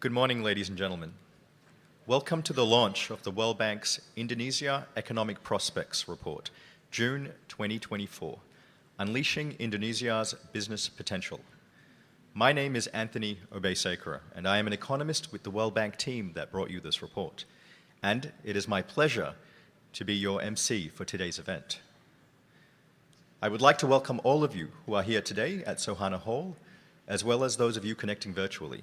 Good morning, ladies and gentlemen. Welcome to the launch of the World Bank's Indonesia Economic Prospects Report, June 2024, Unleashing Indonesia's Business Potential. My name is Anthony Obesekera, and I am an economist with the World Bank team that brought you this report. And it is my pleasure to be your MC for today's event. I would like to welcome all of you who are here today at Sohana Hall, as well as those of you connecting virtually.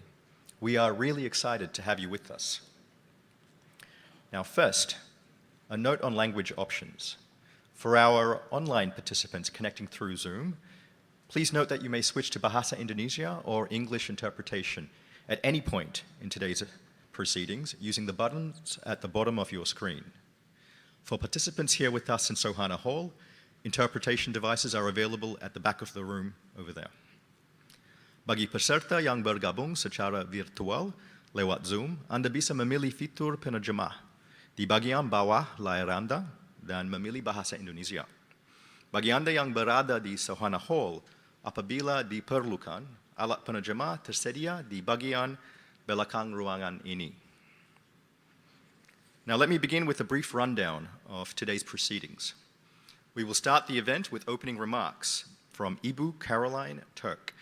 We are really excited to have you with us. Now first, a note on language options. For our online participants connecting through Zoom, please note that you may switch to Bahasa Indonesia or English interpretation at any point in today's proceedings using the buttons at the bottom of your screen. For participants here with us in Sohana Hall, interpretation devices are available at the back of the room over there. Bagi peserta yang bergabung secara virtual lewat Zoom, Anda bisa memilih fitur penerjemah di bagian bawah layar Anda dan memilih bahasa Indonesia. Bagi Anda yang berada di Sohana Hall, apabila diperlukan, alat penerjemah tersedia di bagian belakang ruangan ini. Now let me begin with a brief rundown of today's proceedings. We will start the event with opening remarks from Ibu Caroline Turk,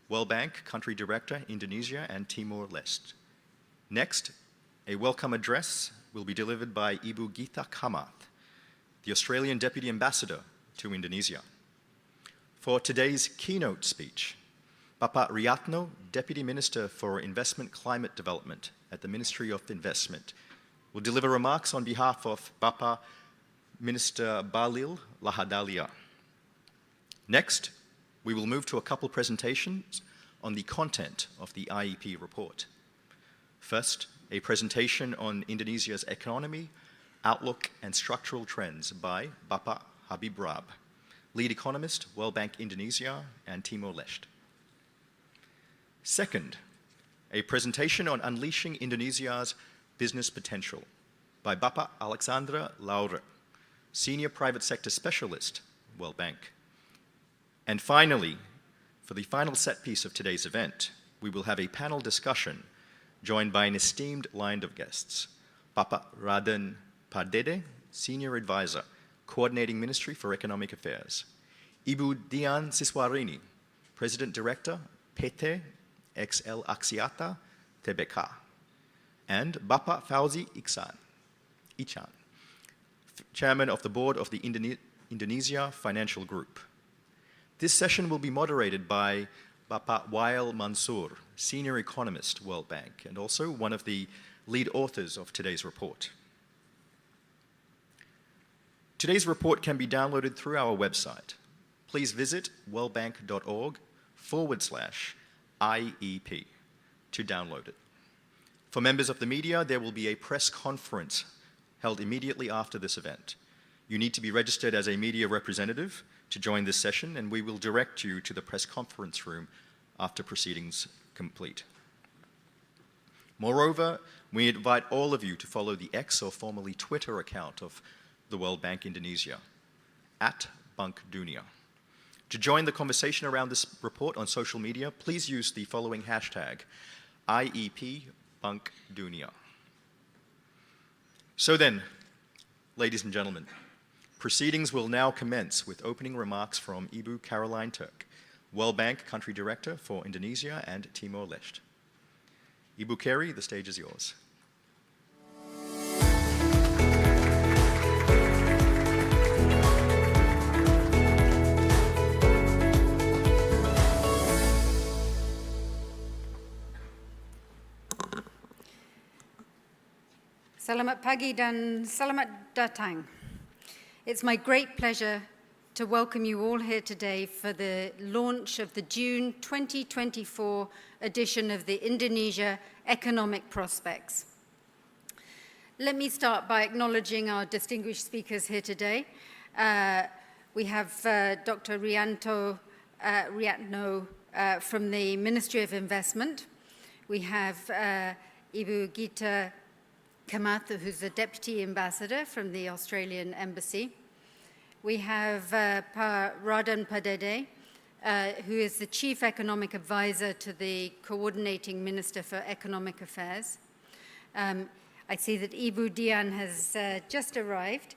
World Bank Country Director, Indonesia and Timor-Leste. Next, a welcome address will be delivered by Ibu Gita Kamath, the Australian Deputy Ambassador to Indonesia. For today's keynote speech, Bapak Riyatno, Deputy Minister for Investment Climate Development at the Ministry of Investment, will deliver remarks on behalf of Bapak Minister Bahlil Lahadalia. Next, we will move to a couple presentations on the content of the IEP report. First, a presentation on Indonesia's economy, outlook and structural trends by Bapak Habib Rab, lead economist, World Bank Indonesia and Timor-Leste. Second, a presentation on unleashing Indonesia's business potential by Bapak Alexandra Laure, senior private sector specialist, World Bank. And finally, for the final set piece of today's event, we will have a panel discussion joined by an esteemed line of guests, Bapak Raden Pardede, Senior Advisor, Coordinating Ministry for Economic Affairs, Ibu Dian Siswarini, President Director, PT XL Axiata Tbk, and Bapak Fauzi Ichan, Chairman of the Board of the Indonesia Financial Group. This session will be moderated by Bapak Wael Mansur, Senior Economist, World Bank, and also one of the lead authors of today's report. Today's report can be downloaded through our website. Please visit worldbank.org/IEP to download it. For members of the media, there will be a press conference held immediately after this event. You need to be registered as a media representative to join this session, and we will direct you to the press conference room after proceedings complete. Moreover, we invite all of you to follow the X, or formerly Twitter, account of the World Bank Indonesia, @BankDunia. To join the conversation around this report on social media, please use the following hashtag, IEPBankDunia. So then, ladies and gentlemen, proceedings will now commence with opening remarks from Ibu Caroline Turk, World Bank Country Director for Indonesia and Timor-Leste. Ibu Carey, the stage is yours. Selamat pagi dan selamat datang. It's my great pleasure to welcome you all here today for the launch of the June 2024 edition of the Indonesia Economic Prospects. Let me start by acknowledging our distinguished speakers here today. We have Dr. Riyatno from the Ministry of Investment. We have Ibu Gita Kamath, who's the Deputy Ambassador from the Australian Embassy. We have Raden Pardede, who is the Chief Economic Advisor to the Coordinating Minister for Economic Affairs. I see that Ibu Dian has just arrived,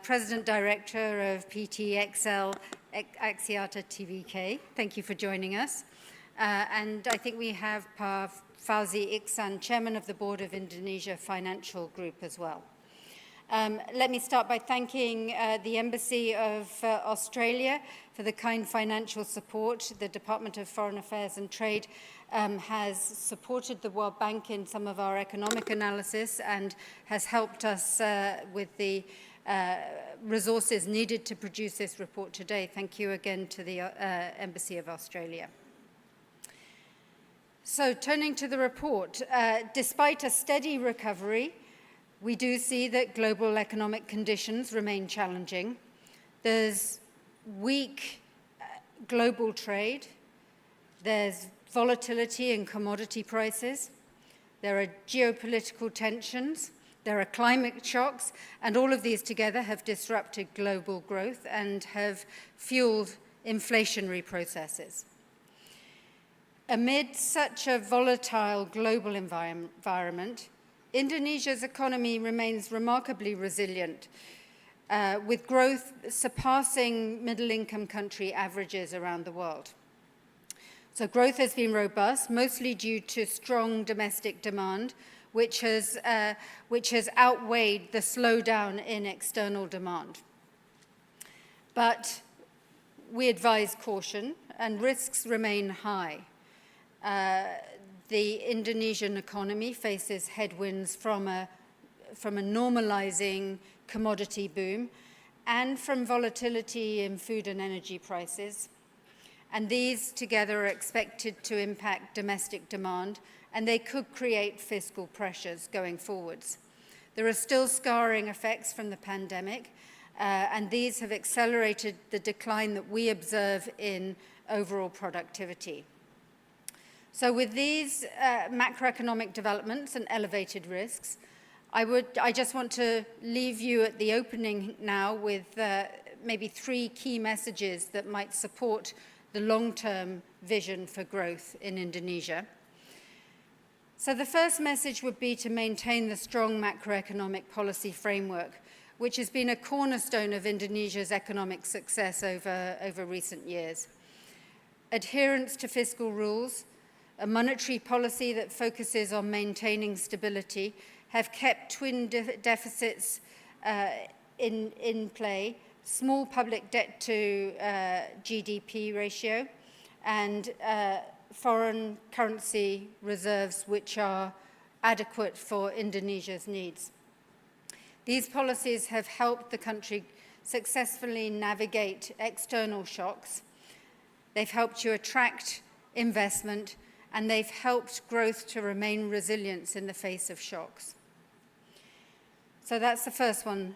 President Director of PTXL Axiata TVK. Thank you for joining us. And I think we have Fauzi Iksan, Chairman of the Board of Indonesia Financial Group as well. Let me start by thanking the Embassy of Australia for the kind financial support. The Department of Foreign Affairs and Trade has supported the World Bank in some of our economic analysis and has helped us with the resources needed to produce this report today. Thank you again to the Embassy of Australia. So turning to the report, despite a steady recovery, we do see that global economic conditions remain challenging. There's weak global trade. There's volatility in commodity prices. There are geopolitical tensions. There are climate shocks. And all of these together have disrupted global growth and have fueled inflationary processes. Amid such a volatile global environment, Indonesia's economy remains remarkably resilient, with growth surpassing middle-income country averages around the world. So growth has been robust, mostly due to strong domestic demand, which has outweighed the slowdown in external demand. But we advise caution, and risks remain high. The Indonesian economy faces headwinds from a normalizing commodity boom and from volatility in food and energy prices. And these together are expected to impact domestic demand, and they could create fiscal pressures going forwards. There are still scarring effects from the pandemic, and these have accelerated the decline that we observe in overall productivity. So with these macroeconomic developments and elevated risks, I just want to leave you at the opening now with maybe 3 key messages that might support the long-term vision for growth in Indonesia. So the first message would be to maintain the strong macroeconomic policy framework, which has been a cornerstone of Indonesia's economic success over recent years. Adherence to fiscal rules, a monetary policy that focuses on maintaining stability, have kept twin deficits in play, small public debt to GDP ratio, and foreign currency reserves which are adequate for Indonesia's needs. These policies have helped the country successfully navigate external shocks. They've helped to attract investment, and they've helped growth to remain resilient in the face of shocks. So that's the first one,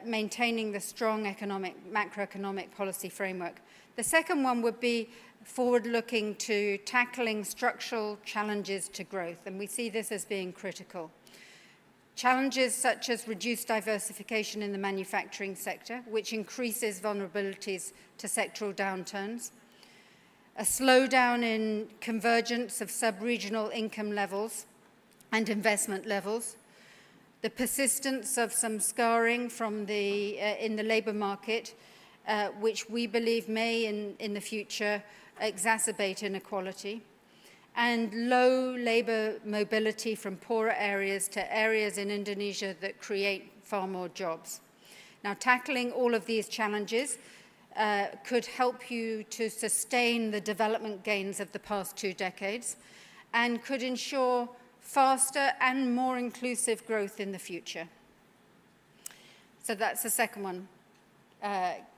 maintaining the strong macroeconomic policy framework. The second one would be forward-looking to tackling structural challenges to growth, and we see this as being critical. Challenges such as reduced diversification in the manufacturing sector, which increases vulnerabilities to sectoral downturns, a slowdown in convergence of sub-regional income levels and investment levels, the persistence of some scarring from in the labour market, which we believe may in the future exacerbate inequality, and low labour mobility from poorer areas to areas in Indonesia that create far more jobs. Now, tackling all of these challenges could help you to sustain the development gains of the past 2 decades and could ensure faster and more inclusive growth in the future. So that's the second one.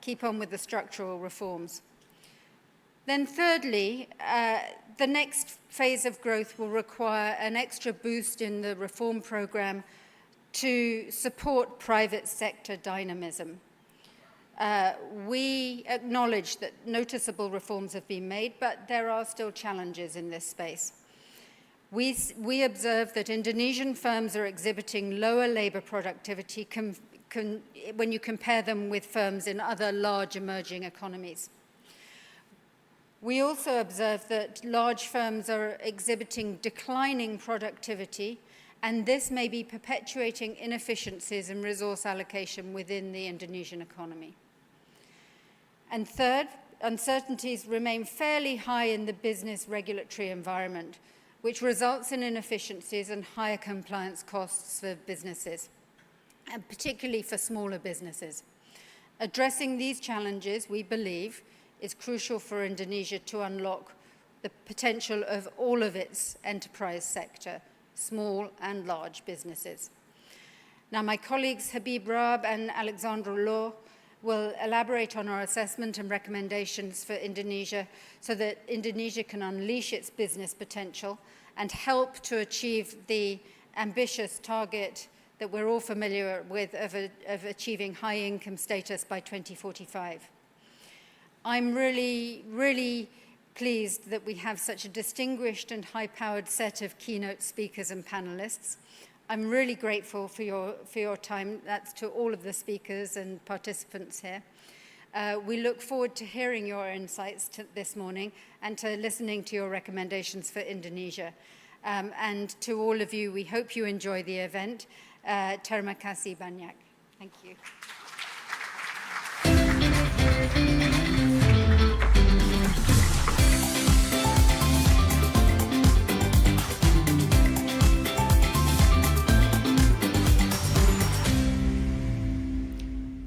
Keep on with the structural reforms. Then thirdly, the next phase of growth will require an extra boost in the reform program to support private sector dynamism. We acknowledge that noticeable reforms have been made, but there are still challenges in this space. We observe that Indonesian firms are exhibiting lower labour productivity when you compare them with firms in other large emerging economies. We also observe that large firms are exhibiting declining productivity, and this may be perpetuating inefficiencies in resource allocation within the Indonesian economy. And third, uncertainties remain fairly high in the business regulatory environment, which results in inefficiencies and higher compliance costs for businesses, and particularly for smaller businesses. Addressing these challenges, we believe, is crucial for Indonesia to unlock the potential of all of its enterprise sector, small and large businesses. Now, my colleagues Habib Raab and Alexandra Law will elaborate on our assessment and recommendations for Indonesia so that Indonesia can unleash its business potential and help to achieve the ambitious target that we're all familiar with of achieving high income status by 2045. I'm really pleased that we have such a distinguished and high-powered set of keynote speakers and panelists. I'm really grateful for your time. That's to all of the speakers and participants here. We look forward to hearing your insights this morning and to listening to your recommendations for Indonesia. And to all of you, we hope you enjoy the event. Terima kasih banyak. Thank you.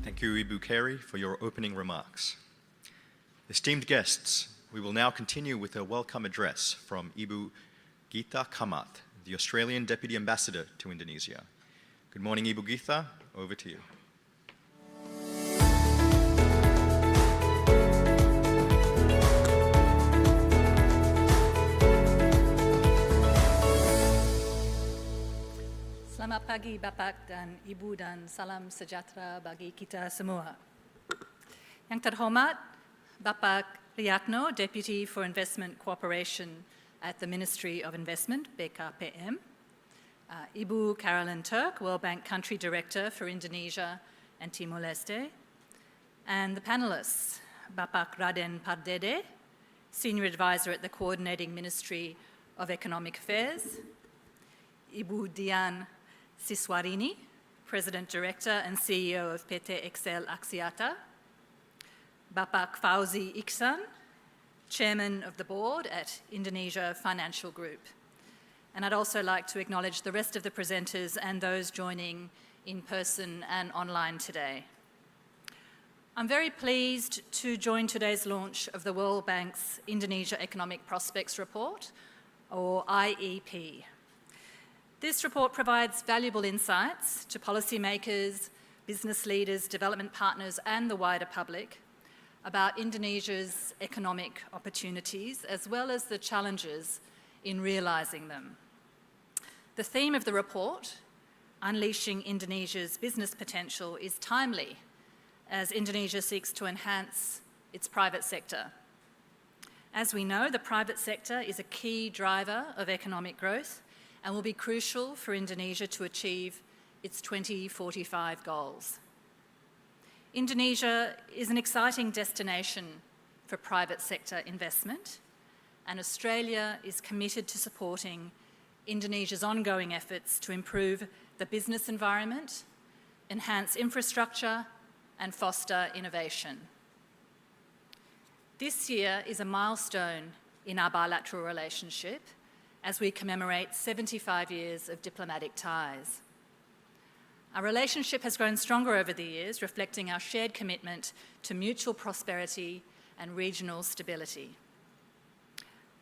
Thank you, Ibu Keri, for your opening remarks. Esteemed guests, we will now continue with a welcome address from Ibu Gita Kamath, the Australian Deputy Ambassador to Indonesia. Good morning, Ibu Gita. Over to you. Selamat pagi Bapak dan Ibu dan salam sejahtera bagi kita semua. Yang terhormat, Bapak Riyatno, Deputy for Investment Cooperation at the Ministry of Investment, BKPM, Ibu Carolyn Turk, World Bank Country Director for Indonesia and Timor-Leste, and the panelists, Bapak Raden Pardede, Senior Advisor at the Coordinating Ministry of Economic Affairs, Ibu Dian Siswarini, President Director and CEO of PT Excel Axiata, Bapak Fauzi Iksan, Chairman of the Board at Indonesia Financial Group. And I'd also like to acknowledge the rest of the presenters and those joining in person and online today. I'm very pleased to join today's launch of the World Bank's Indonesia Economic Prospects Report, or IEP. This report provides valuable insights to policymakers, business leaders, development partners, and the wider public about Indonesia's economic opportunities, as well as the challenges in realising them. The theme of the report, Unleashing Indonesia's Business Potential, is timely as Indonesia seeks to enhance its private sector. As we know, the private sector is a key driver of economic growth and will be crucial for Indonesia to achieve its 2045 goals. Indonesia is an exciting destination for private sector investment, and Australia is committed to supporting Indonesia's ongoing efforts to improve the business environment, enhance infrastructure, and foster innovation. This year is a milestone in our bilateral relationship as we commemorate 75 years of diplomatic ties. Our relationship has grown stronger over the years, reflecting our shared commitment to mutual prosperity and regional stability.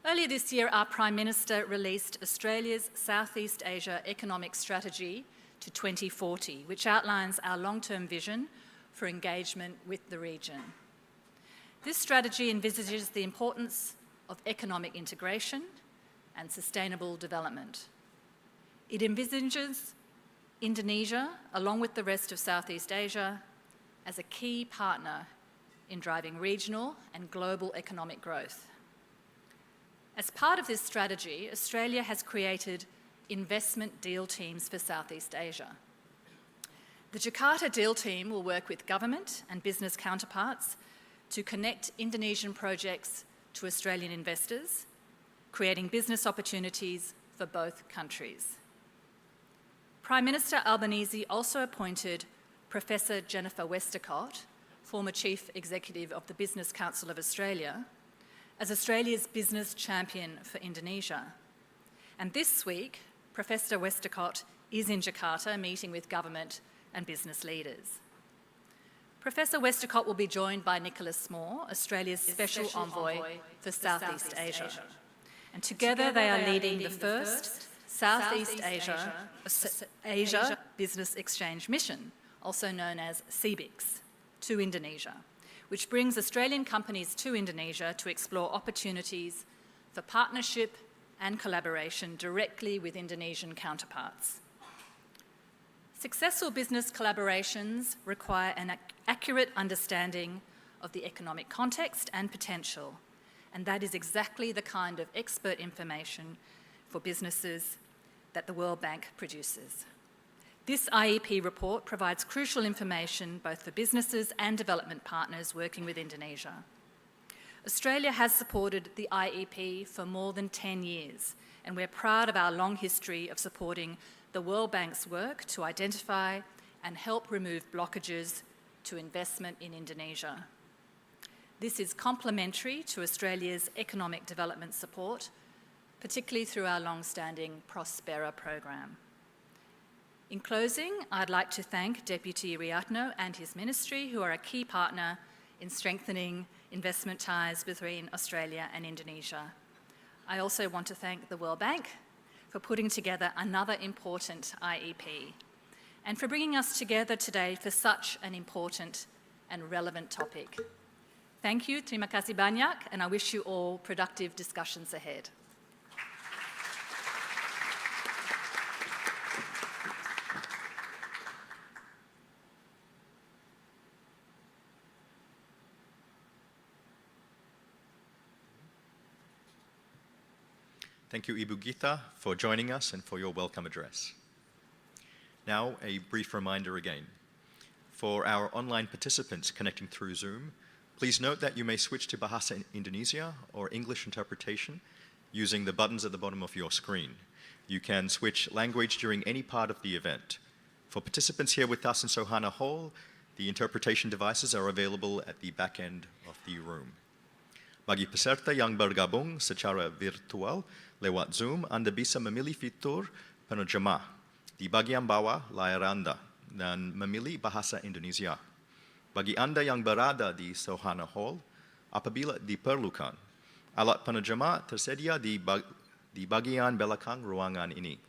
Earlier this year, our Prime Minister released Australia's Southeast Asia Economic Strategy to 2040, which outlines our long-term vision for engagement with the region. This strategy envisages the importance of economic integration and sustainable development. It envisages Indonesia, along with the rest of Southeast Asia, as a key partner in driving regional and global economic growth. As part of this strategy, Australia has created investment deal teams for Southeast Asia. The Jakarta deal team will work with government and business counterparts to connect Indonesian projects to Australian investors, creating business opportunities for both countries. Prime Minister Albanese also appointed Professor Jennifer Westacott, former Chief Executive of the Business Council of Australia, as Australia's business champion for Indonesia. And this week, Professor Westacott is in Jakarta meeting with government and business leaders. Professor Westacott will be joined by Nicholas Moore, Australia's Special Envoy for Southeast Asia. And together they are leading the first Southeast Asia Business Exchange Mission, also known as CBIX, to Indonesia, which brings Australian companies to Indonesia to explore opportunities for partnership and collaboration directly with Indonesian counterparts. Successful business collaborations require an accurate understanding of the economic context and potential, and that is exactly the kind of expert information for businesses that the World Bank produces. This IEP report provides crucial information both for businesses and development partners working with Indonesia. Australia has supported the IEP for more than 10 years, and we're proud of our long history of supporting the World Bank's work to identify and help remove blockages to investment in Indonesia. This is complementary to Australia's economic development support, particularly through our long-standing Prospera program. In closing, I'd like to thank Deputy Riatno and his ministry, who are a key partner in strengthening investment ties between Australia and Indonesia. I also want to thank the World Bank for putting together another important IEP and for bringing us together today for such an important and relevant topic. Thank you, terima kasih banyak, and I wish you all productive discussions ahead. Thank you, Ibu Gita, for joining us and for your welcome address. Now, a brief reminder again. For our online participants connecting through Zoom, please note that you may switch to Bahasa Indonesia or English interpretation using the buttons at the bottom of your screen. You can switch language during any part of the event. For participants here with us in Sohana Hall, the interpretation devices are available at the back end of the room. Bagi peserta yang bergabung secara virtual lewat Zoom, Anda bisa memilih fitur penerjemah di bagian bawah layar Anda dan memilih bahasa Indonesia. Bagi Anda yang berada di Sohana Hall, apabila diperlukan, alat penerjemah tersedia di bagian belakang ruangan ini.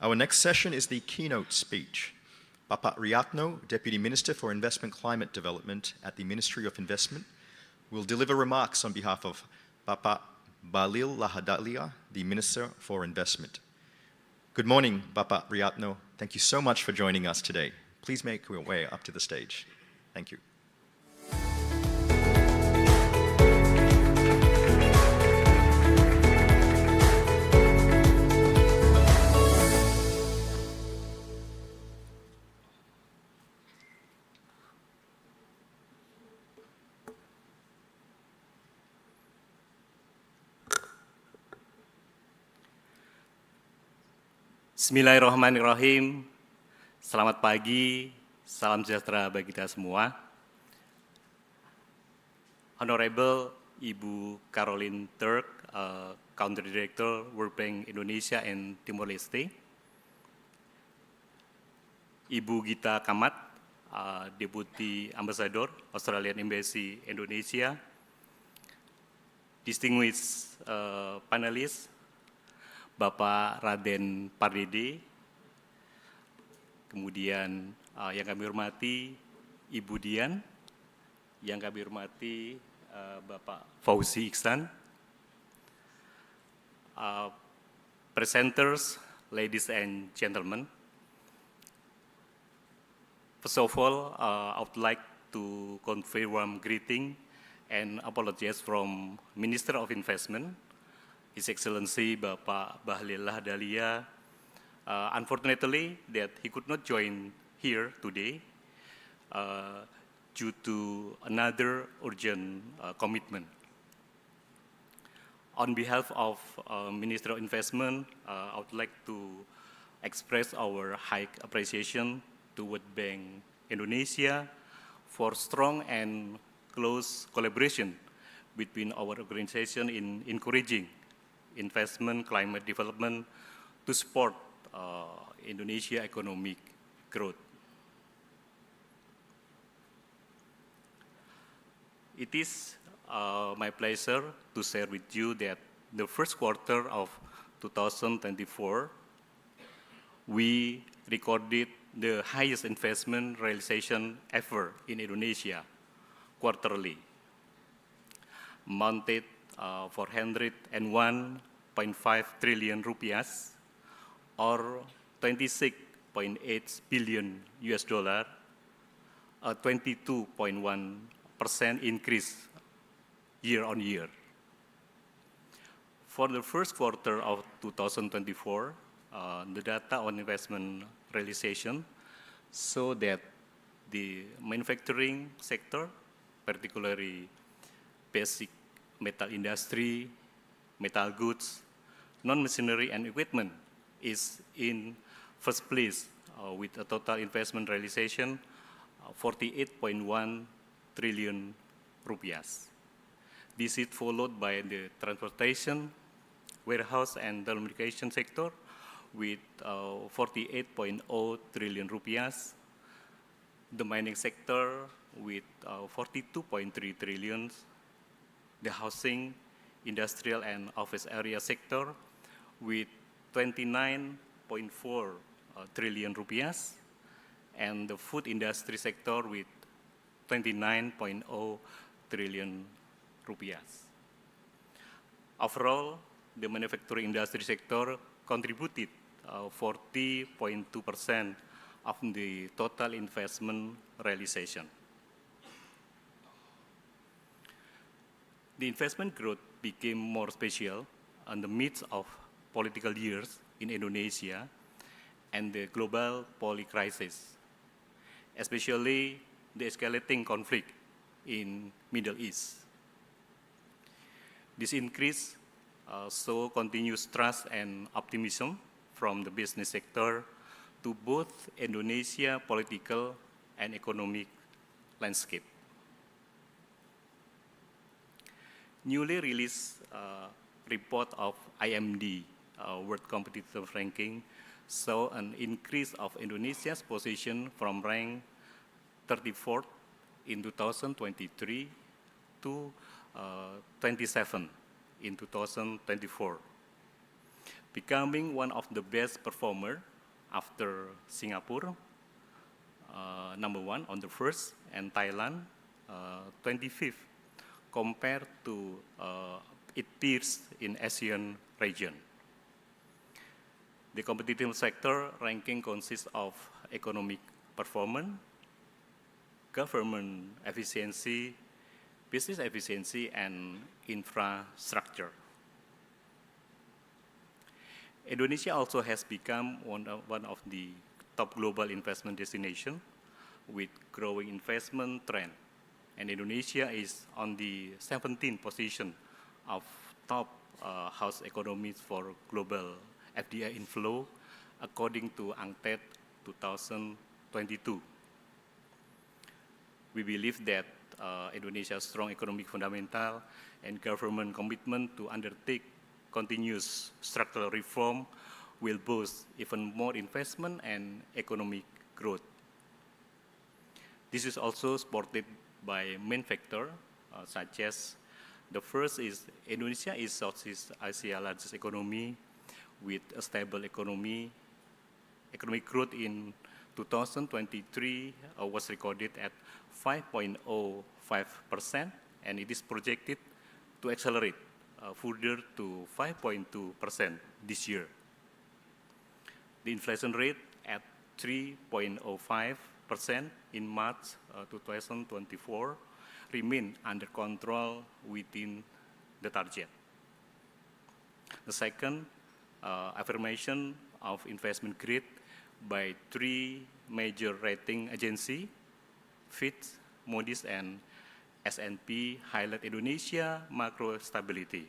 Our next session is the keynote speech. Bapak Riatno, Deputy Minister for Investment Climate Development at the Ministry of Investment, will deliver remarks on behalf of Bapak Balil Lahadalia, the Minister for Investment. Good morning, Bapak Riatno. Thank you so much for joining us today. Please make your way up to the stage. Thank you. Bismillahirrahmanirrahim. Selamat pagi, salam sejahtera bagi kita semua. Honorable Ibu Caroline Turk, Country Director, World Bank Indonesia and Timor-Leste. Ibu Gita Kamat, Deputy Ambassador, Australian Embassy Indonesia. Distinguished panelists, Bapak Raden Pardede, kemudian yang kami hormati Ibu Dian, yang kami hormati Bapak Fauzi Iksan, presenters, ladies and gentlemen. First of all, I would like to convey warm greeting and apologies from Minister of Investment, His Excellency Bapak Balil Lahadalia, unfortunately that he could not join here today due to another urgent commitment. On behalf of Minister of Investment, I would like to express our high appreciation to World Bank Indonesia for strong and close collaboration between our organization in encouraging investment, climate development to support Indonesia economic growth. It is my pleasure to share with you that the first quarter of 2024, we recorded the highest investment realization ever in Indonesia quarterly, amounted 401.5 trillion rupiahs, or 26.8 billion US dollar, a 22.1% increase year on year. For the first quarter of 2024, the data on investment realization show that the manufacturing sector, particularly basic metal industry, metal goods, non-machinery and equipment, is in first place with a total investment realization 48.1 trillion rupiahs. This is followed by the transportation, warehouse and telecommunication sector with 48.0 trillion rupiahs, the mining sector with 42.3 trillion, the housing, industrial and office area sector with 29.4 trillion rupiahs, and the food industry sector with 29.0 trillion rupiahs. Overall, the manufacturing industry sector contributed 40.2% of the total investment realization. The investment growth became more special in the midst of political years in Indonesia and the global policy crisis, especially the escalating conflict in Middle East. This increase saw continuous trust and optimism from the business sector to both Indonesia political and economic landscape. Newly released report of IMD World Competitive Ranking saw an increase of Indonesia's position from rank 34th in 2023 to 27 in 2024, becoming one of the best performer after Singapore, number 1 on the first, and Thailand, 25th, compared to its peers in ASEAN region. The competitive sector ranking consists of economic performance, government efficiency, business efficiency, and infrastructure. Indonesia also has become one of the top global investment destinations with growing investment trend, and Indonesia is on the 17th position of top house economies for global FDI inflow, according to UNCTAD 2022. We believe that Indonesia's strong economic fundamental and government commitment to undertake continuous structural reform will boost even more investment and economic growth. This is also supported by main factors such as the first is Indonesia is Southeast Asia's largest economy with a stable economy. Economic growth in 2023 was recorded at 5.05%, and it is projected to accelerate further to 5.2% this year. The inflation rate at 3.05% in March 2024 remain under control within the target. The second, affirmation of investment grade by 3 major rating agencies, Fitch, Moody's and S&P highlight Indonesia macro stability,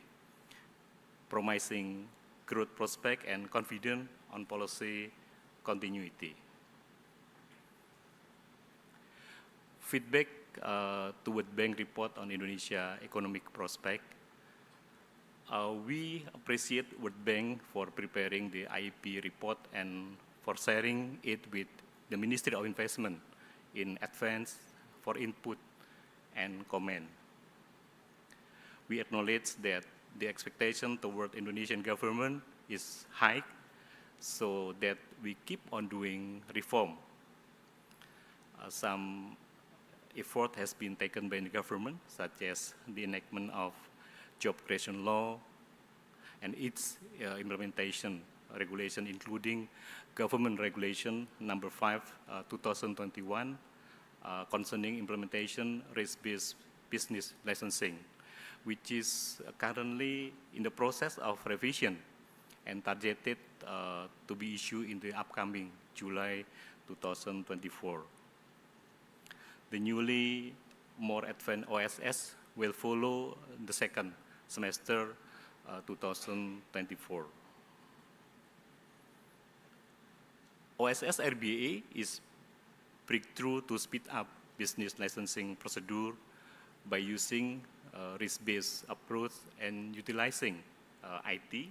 promising growth prospect and confidence on policy continuity. Feedback to World Bank report on Indonesia economic prospect. We appreciate World Bank for preparing the IEP report and for sharing it with the Ministry of Investment in advance for input and comment. We acknowledge that the expectation toward Indonesian government is high, so that we keep on doing reform. Some effort has been taken by the government, such as the enactment of job creation law and its implementation regulation, including government regulation number 5, 2021, concerning implementation risk-based business licensing, which is currently in the process of revision and targeted to be issued in the upcoming July 2024. The newly more advanced OSS will follow the second semester 2024. OSS RBA is breakthrough to speed up business licensing procedure by using risk-based approach and utilizing IT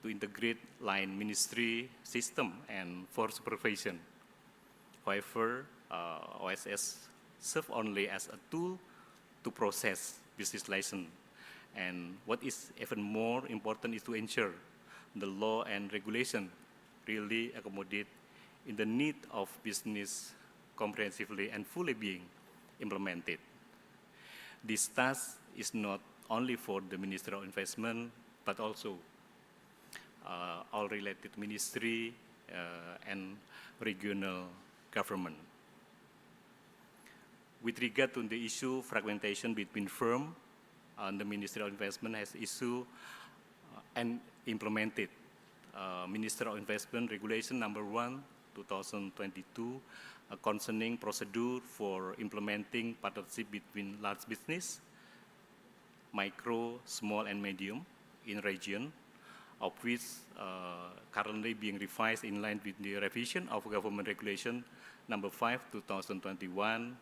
to integrate line ministry system and for supervision. However, OSS serve only as a tool to process business license. And what is even more important is to ensure the law and regulation really accommodate in the need of business comprehensively and fully being implemented. This task is not only for the Ministry of Investment, but also all related ministry and regional government. With regard to the issue fragmentation between firms, the Ministry of Investment has issued and implemented Ministry of Investment Regulation number 1, 2022, concerning procedure for implementing partnership between large business, micro, small, and medium in region, of which currently being revised in line with the revision of Government Regulation number 5, 2021,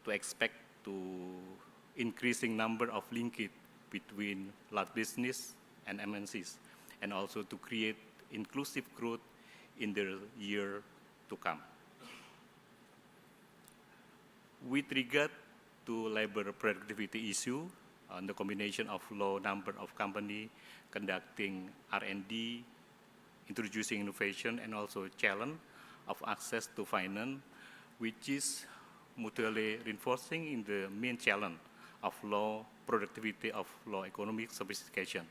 to expect to increasing number of linkage between large business and MNCs, and also to create inclusive growth in the year to come. With regard to labor productivity issue, the combination of low number of company conducting R&D, introducing innovation, and also challenge of access to finance, which is mutually reinforcing in the main challenge of low productivity of low economic sophistication.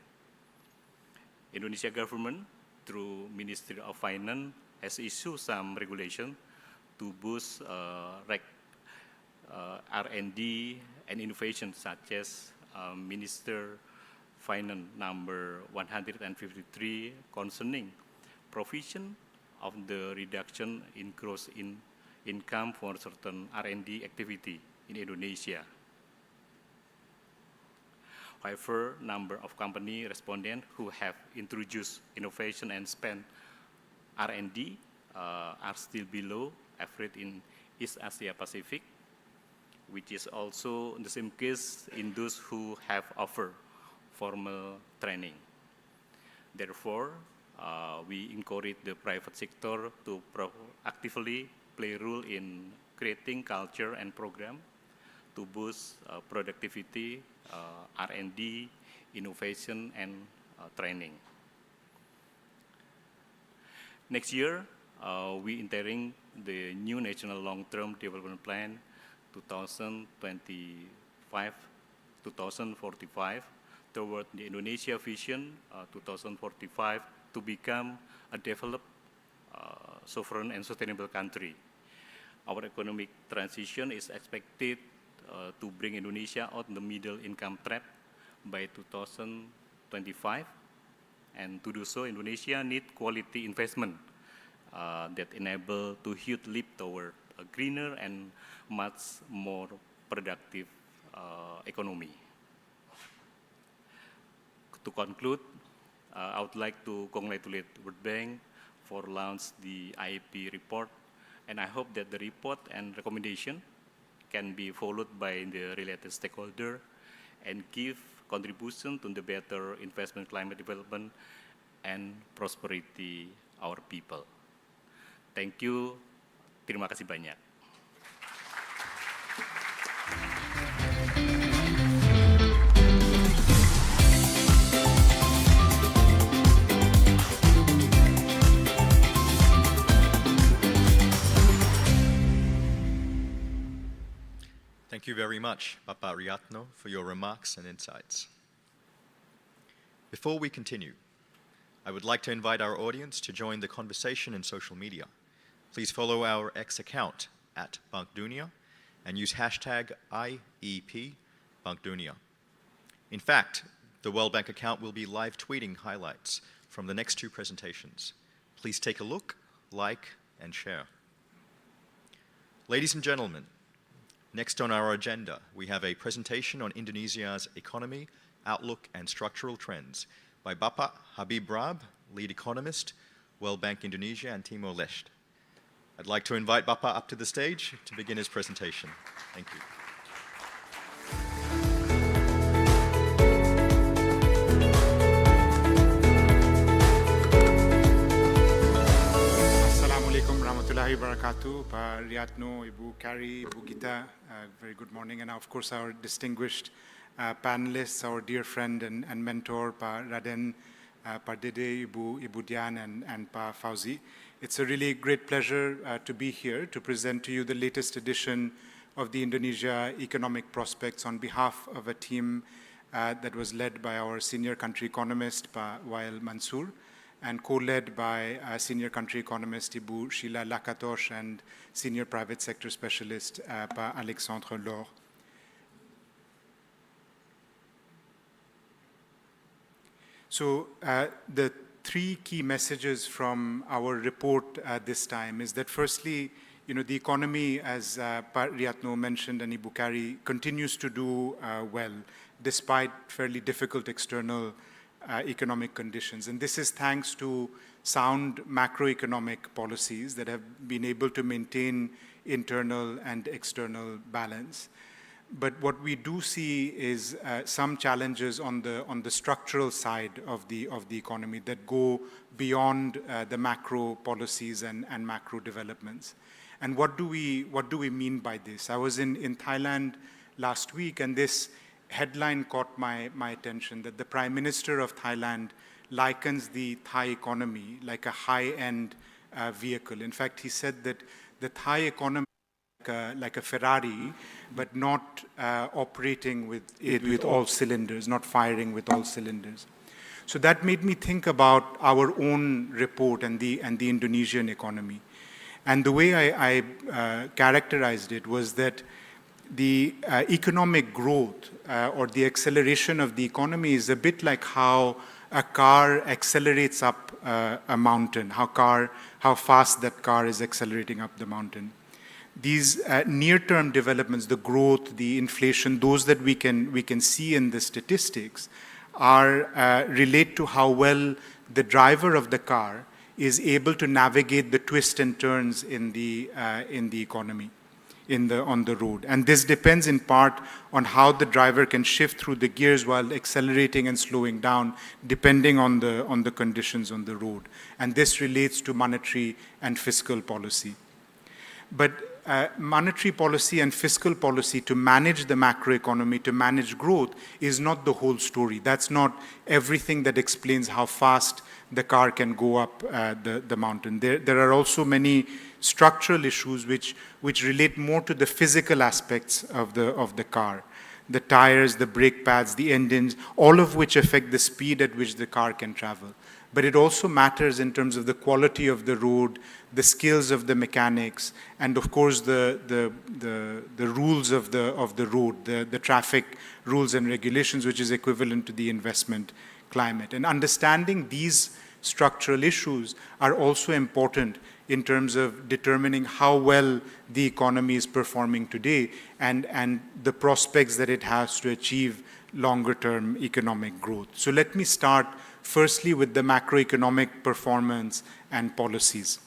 Indonesia government, through Ministry of Finance, has issued some regulation to boost R&D and innovation, such as Minister Finance number 153 concerning provision of the reduction in gross income for certain R&D activity in Indonesia. However, number of company respondents who have introduced innovation and spent R&D are still below average in East Asia Pacific, which is also the same case in those who have offered formal training. Therefore, we encourage the private sector to actively play a role in creating culture and program to boost productivity, R&D, innovation, and training. Next year, we entering the new National Long-Term Development Plan 2025-2045 toward the Indonesia Vision 2045 to become a developed, sovereign, and sustainable country. Our economic transition is expected to bring Indonesia out the middle income trap by 2025, and to do so, Indonesia needs quality investment that enable to huge leap toward a greener and much more productive economy. To conclude, I would like to congratulate World Bank for launch the IEP report, and I hope that the report and recommendation can be followed by the related stakeholder and give contribution to the better investment climate development and prosperity our people. Thank you. Terima kasih banyak. Thank you very much, Bapak Riyatno, for your remarks and insights. Before we continue, I would like to invite our audience to join the conversation in social media. Please follow our X account at Bank Dunia and use hashtag IEP Bank Dunia. In fact, the World Bank account will be live tweeting highlights from the next two presentations. Please take a look, like, and share. Ladies and gentlemen, next on our agenda, we have a presentation on Indonesia's economy, outlook, and structural trends by Bapak Habib Rab, lead economist, World Bank Indonesia and Timor-Leste. I'd like to invite Bapak up to the stage to begin his presentation. Thank you. Assalamualaikum warahmatullahi wabarakatuh. Pak Riyatno, Ibu Carrie, Ibu Gita, very good morning. And of course, our distinguished panelists, our dear friend and mentor, Pak Raden, Pak Dede, Ibu Dian, and Pak Fauzi. It's a really great pleasure to be here to present to you the latest edition of the Indonesia Economic Prospects on behalf of a team that was led by our senior country economist, Pak Wael Mansur, and co-led by senior country economist Ibu Sheila Lakatosh and senior private sector specialist Pa Alexandre Laure. So the three key messages from our report this time is that firstly, the economy, as Pa Riyatno mentioned and Ibu Carrie, continues to do well despite fairly difficult external economic conditions. And this is thanks to sound macroeconomic policies that have been able to maintain internal and external balance. But what we do see is some challenges on the structural side of the economy that go beyond the macro policies and macro developments. And what do we mean by this? I was in Thailand last week, and this headline caught my attention, that the Prime Minister of Thailand likens the Thai economy like a high-end vehicle. In fact, he said that the Thai economy is like a Ferrari, but not operating with all cylinders, not firing with all cylinders. So that made me think about our own report and the Indonesian economy. And the way I characterized it was that the economic growth or the acceleration of the economy is a bit like how a car accelerates up a mountain, how fast that car is accelerating up the mountain. These near-term developments, the growth, the inflation, those that we can see in the statistics relate to how well the driver of the car is able to navigate the twists and turns in the economy, on the road. And this depends in part on how the driver can shift through the gears while accelerating and slowing down, depending on the conditions on the road. And this relates to monetary and fiscal policy. But monetary policy and fiscal policy to manage the macroeconomy, to manage growth, is not the whole story. That's not everything that explains how fast the car can go up the mountain. There are also many structural issues which relate more to the physical aspects of the car. The tires, the brake pads, the engines, all of which affect the speed at which the car can travel. But it also matters in terms of the quality of the road, the skills of the mechanics, and of course the rules of the road, the traffic rules and regulations, which is equivalent to the investment climate. And understanding these structural issues are also important in terms of determining how well the economy is performing today and the prospects that it has to achieve longer-term economic growth. So let me start firstly with the macroeconomic performance and policies.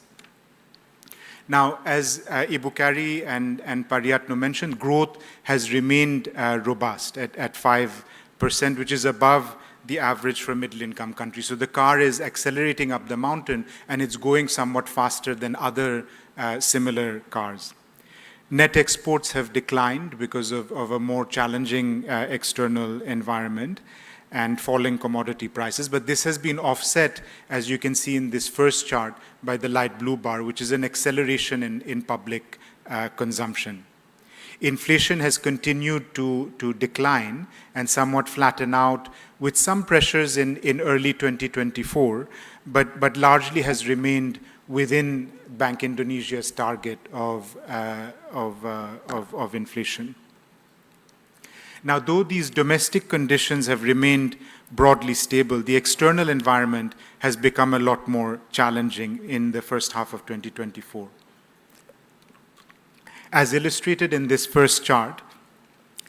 Now, as Ibu Kari and Pariatno mentioned, growth has remained robust at 5%, which is above the average for middle-income countries. So the car is accelerating up the mountain, and it's going somewhat faster than other similar cars. Net exports have declined because of a more challenging external environment and falling commodity prices. But this has been offset, as you can see in this first chart, by the light blue bar, which is an acceleration in public consumption. Inflation has continued to decline and somewhat flatten out, with some pressures in early 2024, but largely has remained within Bank Indonesia's target of inflation. Now, though these domestic conditions have remained broadly stable, the external environment has become a lot more challenging in the first half of 2024. As illustrated in this first chart,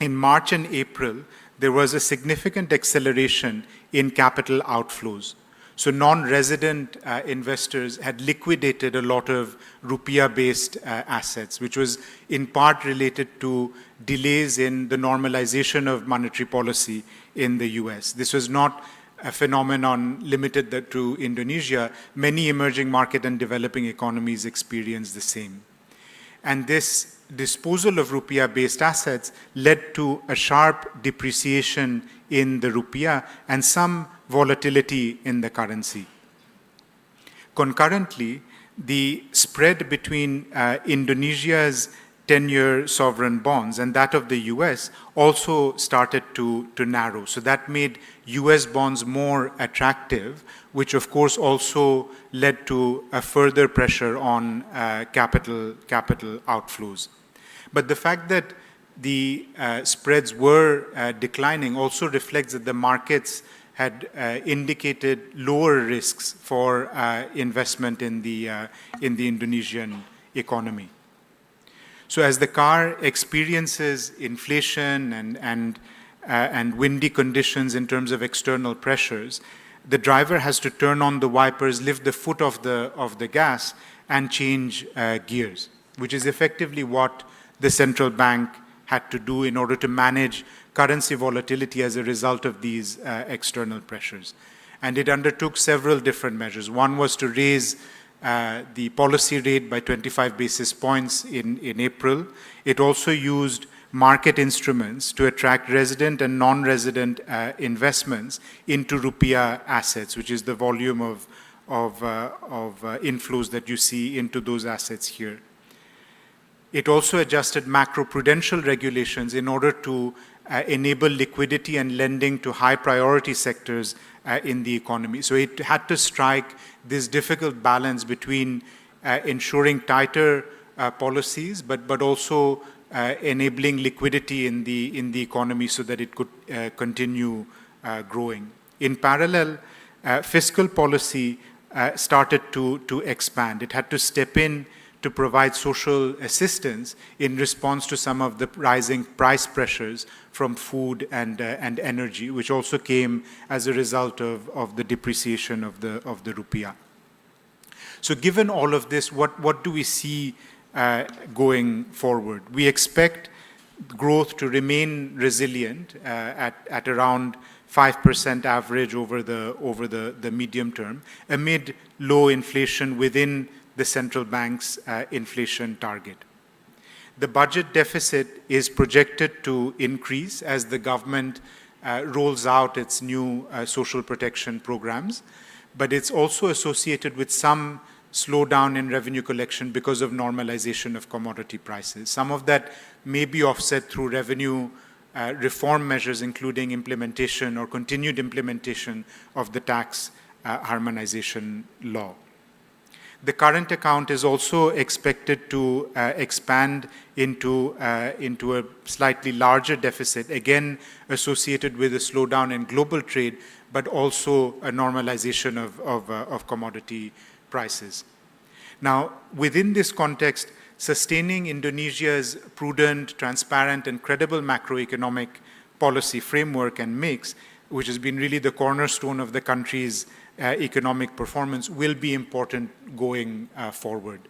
in March and April, there was a significant acceleration in capital outflows. So non-resident investors had liquidated a lot of rupiah-based assets, which was in part related to delays in the normalization of monetary policy in the US. This was not a phenomenon limited to Indonesia. Many emerging market and developing economies experienced the same. And this disposal of rupiah-based assets led to a sharp depreciation in the rupiah and some volatility in the currency. Concurrently, the spread between Indonesia's 10-year sovereign bonds and that of the US also started to narrow. So that made US bonds more attractive, which of course also led to a further pressure on capital outflows. But the fact that the spreads were declining also reflects that the markets had indicated lower risks for investment in the Indonesian economy. So as the car experiences inflation and windy conditions in terms of external pressures, the driver has to turn on the wipers, lift the foot of the gas, and change gears, which is effectively what the central bank had to do in order to manage currency volatility as a result of these external pressures. And it undertook several different measures. One was to raise the policy rate by 25 basis points in April. It also used market instruments to attract resident and non-resident investments into rupiah assets, which is the volume of inflows that you see into those assets here. It also adjusted macroprudential regulations in order to enable liquidity and lending to high priority sectors in the economy. So it had to strike this difficult balance between ensuring tighter policies, but also enabling liquidity in the economy so that it could continue growing. In parallel, fiscal policy started to expand. It had to step in to provide social assistance in response to some of the rising price pressures from food and energy, which also came as a result of the depreciation of the rupiah. So given all of this, what do we see going forward? We expect growth to remain resilient at around 5% average over the medium term, amid low inflation within the central bank's inflation target. The budget deficit is projected to increase as the government rolls out its new social protection programs, but it's also associated with some slowdown in revenue collection because of normalization of commodity prices. Some of that may be offset through revenue reform measures, including implementation or continued implementation of the tax harmonization law. The current account is also expected to expand into a slightly larger deficit, again associated with a slowdown in global trade, but also a normalization of commodity prices. Now, within this context, sustaining Indonesia's prudent, transparent, and credible macroeconomic policy framework and mix, which has been really the cornerstone of the country's economic performance, will be important going forward.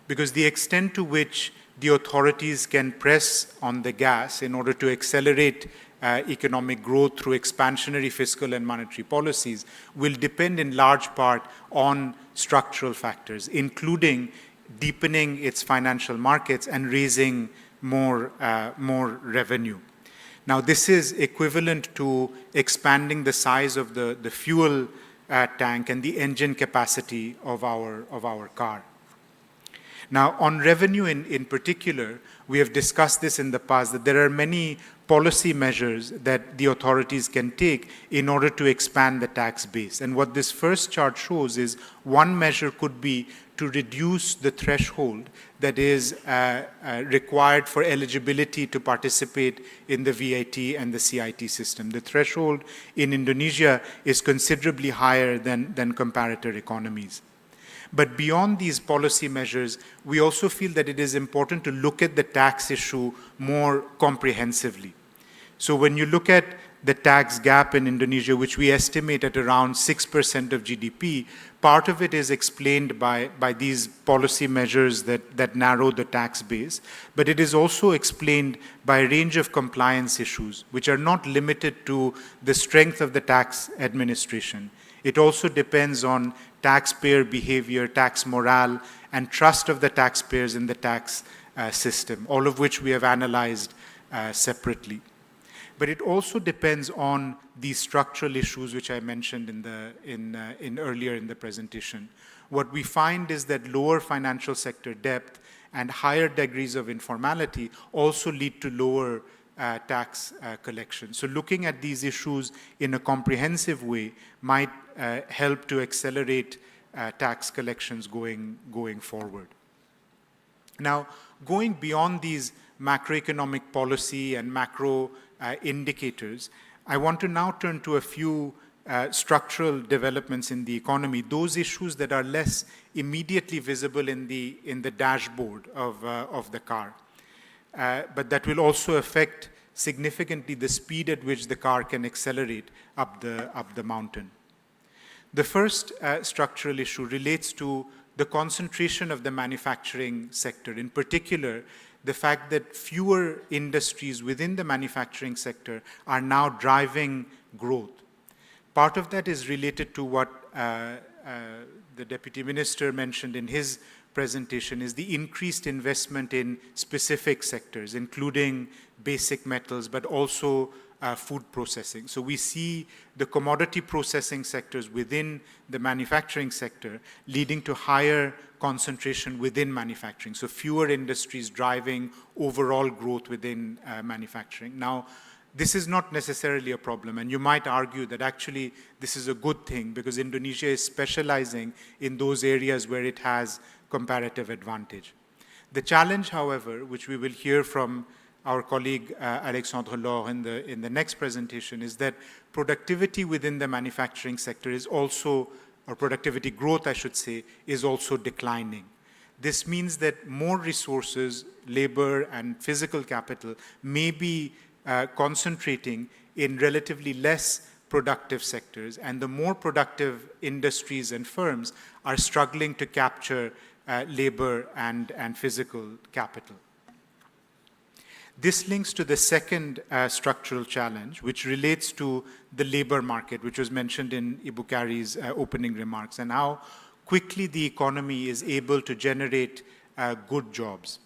Because the extent to which the authorities can press on the gas in order to accelerate economic growth through expansionary fiscal and monetary policies will depend in large part on structural factors, including deepening its financial markets and raising more revenue. Now, this is equivalent to expanding the size of the fuel tank and the engine capacity of our car. Now, on revenue in particular, we have discussed this in the past, that there are many policy measures that the authorities can take in order to expand the tax base. And what this first chart shows is one measure could be to reduce the threshold that is required for eligibility to participate in the VAT and the CIT system. The threshold in Indonesia is considerably higher than comparator economies. But beyond these policy measures, we also feel that it is important to look at the tax issue more comprehensively. So when you look at the tax gap in Indonesia, which we estimate at around 6% of GDP, part of it is explained by these policy measures that narrow the tax base, but it is also explained by a range of compliance issues, which are not limited to the strength of the tax administration. It also depends on taxpayer behavior, tax morale, and trust of the taxpayers in the tax system, all of which we have analyzed separately. But it also depends on these structural issues which I mentioned earlier in the presentation. What we find is that lower financial sector depth and higher degrees of informality also lead to lower tax collection. So looking at these issues in a comprehensive way might help to accelerate tax collections going forward. Now, going beyond these macroeconomic policy and macro indicators, I want to now turn to a few structural developments in the economy, those issues that are less immediately visible in the dashboard of the car, but that will also affect significantly the speed at which the car can accelerate up the mountain. The first structural issue relates to the concentration of the manufacturing sector, in particular, the fact that fewer industries within the manufacturing sector are now driving growth. Part of that is related to what the Deputy Minister mentioned in his presentation, is the increased investment in specific sectors, including basic metals, but also food processing. So we see the commodity processing sectors within the manufacturing sector leading to higher concentration within manufacturing. So fewer industries driving overall growth within manufacturing. Now, this is not necessarily a problem, and you might argue that actually this is a good thing because Indonesia is specializing in those areas where it has comparative advantage. The challenge, however, which we will hear from our colleague Alexandre Laure in the next presentation, is that productivity within the manufacturing sector is also, or productivity growth, I should say, is also declining. This means that more resources, labor and physical capital may be concentrating in relatively less productive sectors, and the more productive industries and firms are struggling to capture labor and physical capital. This links to the second structural challenge, which relates to the labor market, which was mentioned in Ibu Kari's opening remarks, and how quickly the economy is able to generate good jobs.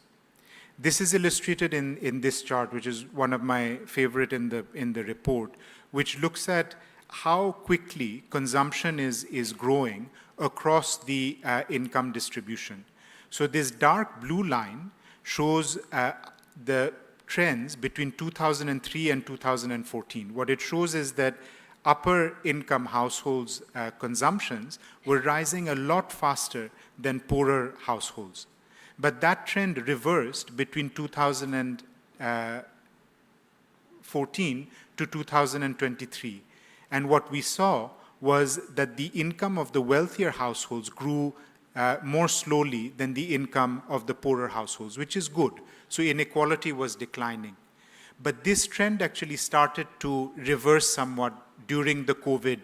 This is illustrated in this chart, which is one of my favorite in the report, which looks at how quickly consumption is growing across the income distribution. So this dark blue line shows the trends between 2003 and 2014. What it shows is that upper income households' consumptions were rising a lot faster than poorer households. But that trend reversed between 2014 to 2023. And what we saw was that the income of the wealthier households grew more slowly than the income of the poorer households, which is good. So inequality was declining. But this trend actually started to reverse somewhat during the COVID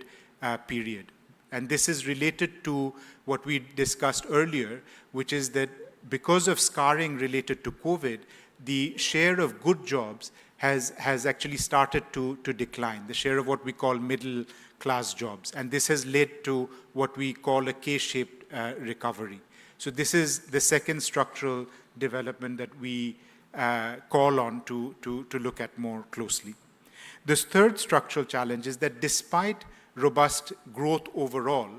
period. And this is related to what we discussed earlier, which is that because of scarring related to COVID, the share of good jobs has actually started to decline, the share of what we call middle class jobs. And this has led to what we call a K-shaped recovery. So this is the second structural development that we call on to look at more closely. This third structural challenge is that despite robust growth overall,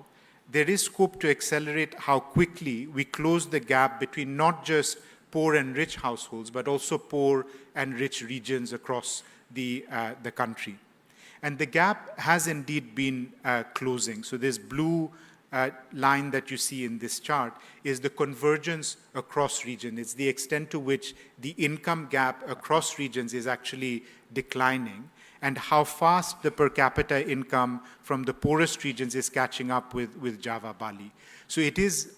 there is scope to accelerate how quickly we close the gap between not just poor and rich households, but also poor and rich regions across the country. And the gap has indeed been closing. So this blue line that you see in this chart is the convergence across regions. It's the extent to which the income gap across regions is actually declining, and how fast the per capita income from the poorest regions is catching up with Java, Bali. So it is,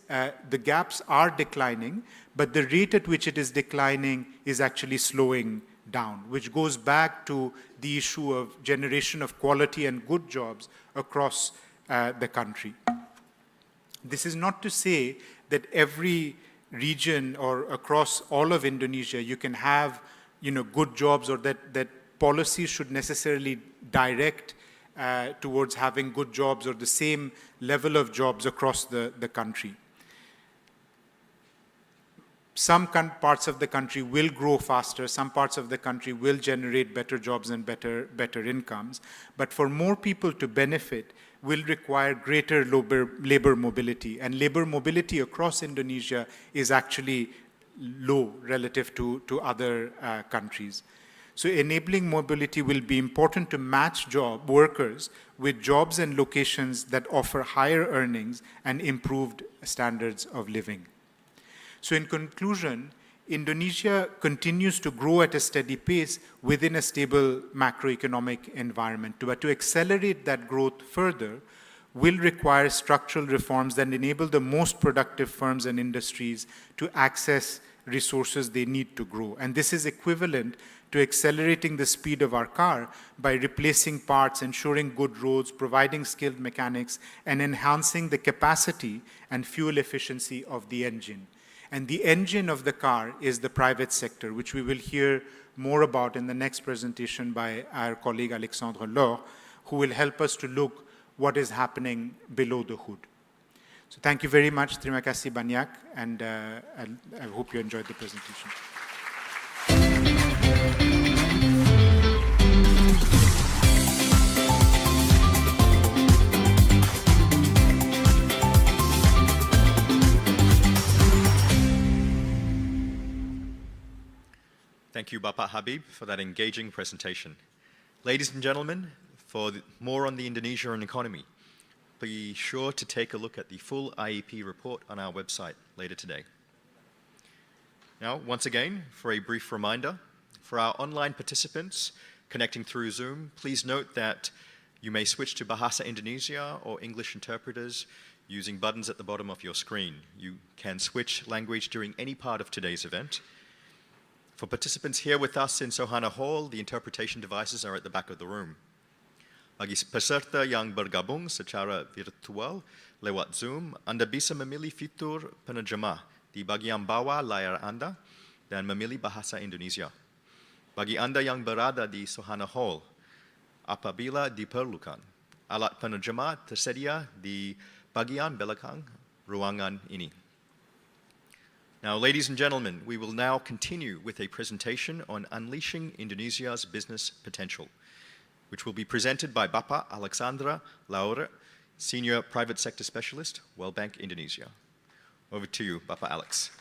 the gaps are declining, but the rate at which it is declining is actually slowing down, which goes back to the issue of generation of quality and good jobs across the country. This is not to say that every region or across all of Indonesia you can have, good jobs, or that policies should necessarily direct towards having good jobs or the same level of jobs across the country. Some parts of the country will grow faster, some parts of the country will generate better jobs and better incomes, but for more people to benefit will require greater labor mobility. And labor mobility across Indonesia is actually low relative to other countries. So enabling mobility will be important to match workers with jobs and locations that offer higher earnings and improved standards of living. So in conclusion, Indonesia continues to grow at a steady pace within a stable macroeconomic environment. But to accelerate that growth further will require structural reforms that enable the most productive firms and industries to access resources they need to grow. And this is equivalent to accelerating the speed of our car by replacing parts, ensuring good roads, providing skilled mechanics, and enhancing the capacity and fuel efficiency of the engine. And the engine of the car is the private sector, which we will hear more about in the next presentation by our colleague Alexandre Laure, who will help us to look what is happening below the hood. So thank you very much, Terima kasih banyak, and I hope you enjoyed the presentation. Thank you, Bapak Habib, for that engaging presentation. Ladies and gentlemen, for more on the Indonesian economy, be sure to take a look at the full IEP report on our website later today. Now, once again, for a brief reminder, for our online participants connecting through Zoom, please note that you may switch to Bahasa Indonesia or English interpreters using buttons at the bottom of your screen. You can switch language during any part of today's event. For participants here with us in Sohana Hall, the interpretation devices are at the back of the room. Bagi peserta yang bergabung secara virtual lewat Zoom, Anda bisa memilih fitur penerjemah di bagian bawah layar Anda dan memilih bahasa Indonesia. Bagi Anda yang berada di Sohana Hall, apabila diperlukan, alat penerjemah tersedia di bagian belakang ruangan ini. Now, ladies and gentlemen, we will now continue with a presentation on unleashing Indonesia's business potential, which will be presented by Bapak Alexandre Laure, Senior Private Sector Specialist, World Bank Indonesia. Over to you, Bapak Alex.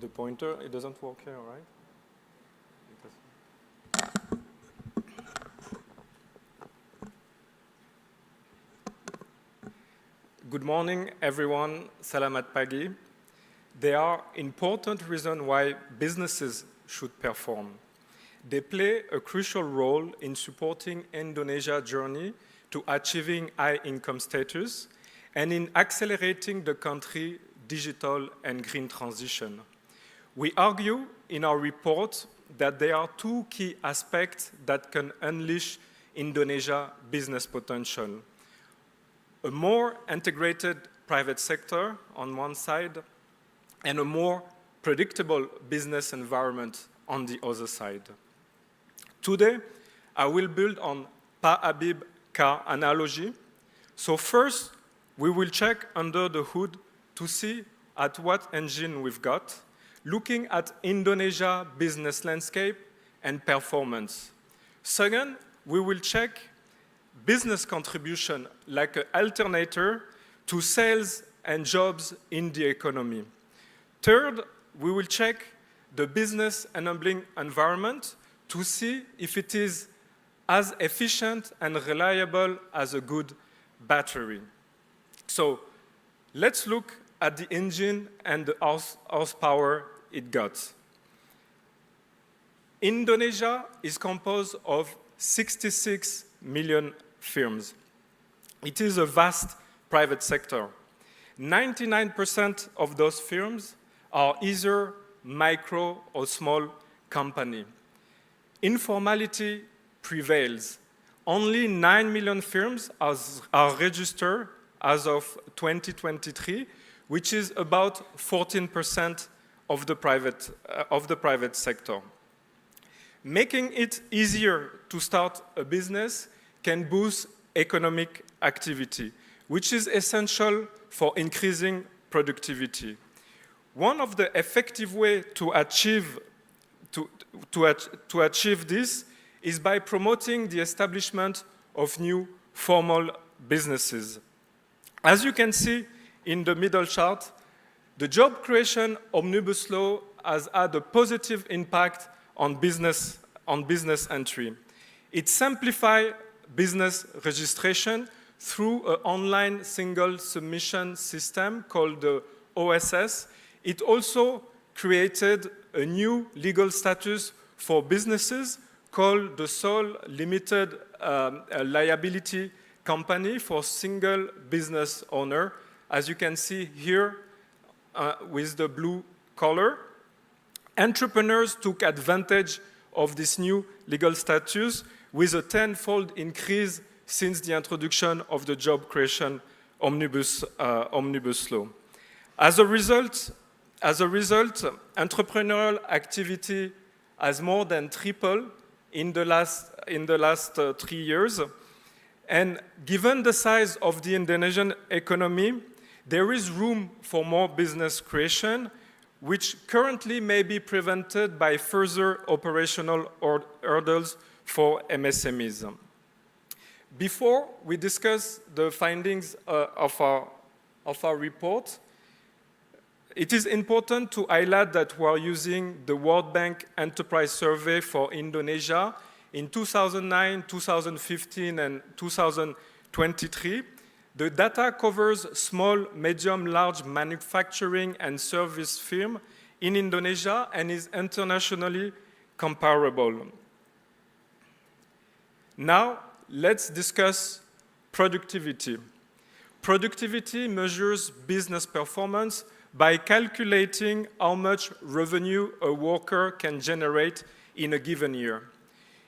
The pointer, it doesn't work here, right? Good morning, everyone. Selamat pagi. There are important reasons why businesses should perform. They play a crucial role in supporting Indonesia's journey to achieving high income status and in accelerating the country's digital and green transition. We argue in our report that there are two key aspects that can unleash Indonesia's business potential. A more integrated private sector on one side and a more predictable business environment on the other side. Today, I will build on Pa Habib car analogy. So first, we will check under the hood to see at what engine we've got, looking at Indonesia business landscape and performance. Second, we will check business contribution like an alternator to sales and jobs in the economy. Third, we will check the business enabling environment to see if it is as efficient and reliable as a good battery. So let's look at the engine and the horsepower it got. Indonesia is composed of 66 million firms. It is a vast private sector. 99% of those firms are either micro or small company. Informality prevails. Only 9 million firms are registered as of 2023, which is about 14% of the private sector. Making it easier to start a business can boost economic activity, which is essential for increasing productivity. One of the effective ways to achieve this is by promoting the establishment of new formal businesses. As you can see in the middle chart, the job creation omnibus law has had a positive impact on business entry. It simplifies business registration through an online single submission system called the OSS. It also created a new legal status for businesses called the sole limited liability company for single business owner, as you can see here with the blue color. Entrepreneurs took advantage of this new legal status with a tenfold increase since the introduction of the job creation omnibus law. As a result, entrepreneurial activity has more than tripled in the last 3 years. And given the size of the Indonesian economy, there is room for more business creation, which currently may be prevented by further operational hurdles for MSMEs. Before we discuss the findings of our report, it is important to highlight that we are using the World Bank Enterprise Survey for Indonesia in 2009, 2015, and 2023. The data covers small, medium, large manufacturing and service firms in Indonesia and is internationally comparable. Now, let's discuss productivity. Productivity measures business performance by calculating how much revenue a worker can generate in a given year.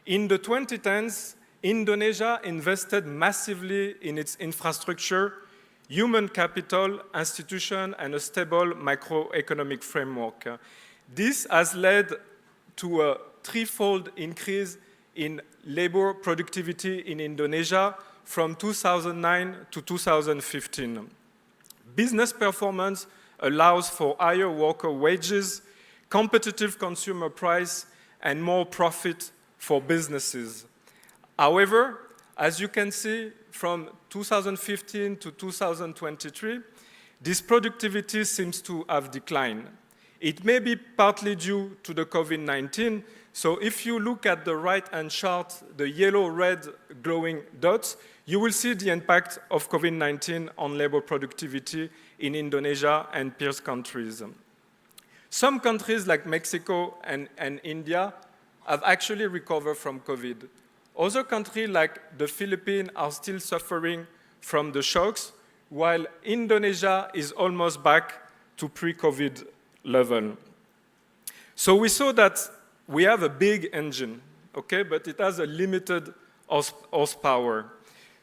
In the 2010s, Indonesia invested massively in its infrastructure, human capital, institution, and a stable macroeconomic framework. This has led to a threefold increase in labor productivity in Indonesia from 2009 to 2015. Business performance allows for higher worker wages, competitive consumer price, and more profit for businesses. However, as you can see, from 2015 to 2023, this productivity seems to have declined. It may be partly due to the COVID-19. So if you look at the right-hand chart, the yellow-red glowing dots, you will see the impact of COVID-19 on labor productivity in Indonesia and peer countries. Some countries like Mexico and India have actually recovered from COVID. Other countries like the Philippines are still suffering from the shocks, while Indonesia is almost back to pre-COVID level. So we saw that we have a big engine, okay, but it has a limited horsepower.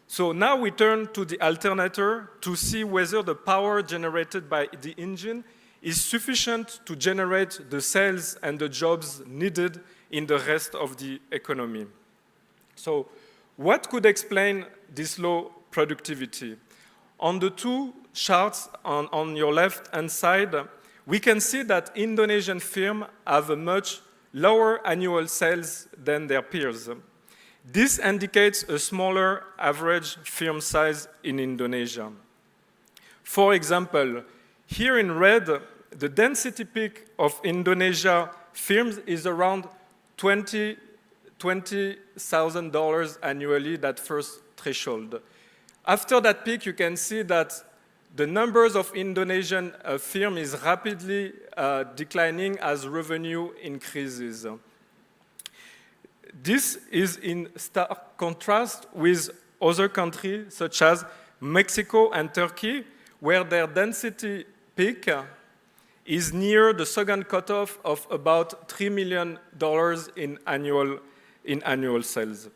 So now we turn to the alternator to see whether the power generated by the engine is sufficient to generate the sales and the jobs needed in the rest of the economy. So what could explain this low productivity? On the two charts on your left-hand side, we can see that Indonesian firms have a much lower annual sales than their peers. This indicates a smaller average firm size in Indonesia. For example, here in red, the density peak of Indonesia firms is around $20,000 annually, that first threshold. After that peak, you can see that the numbers of Indonesian firms is rapidly declining as revenue increases. This is in stark contrast with other countries such as Mexico and Turkey, where their density peak is near the second cutoff of about $3 million in annual sales.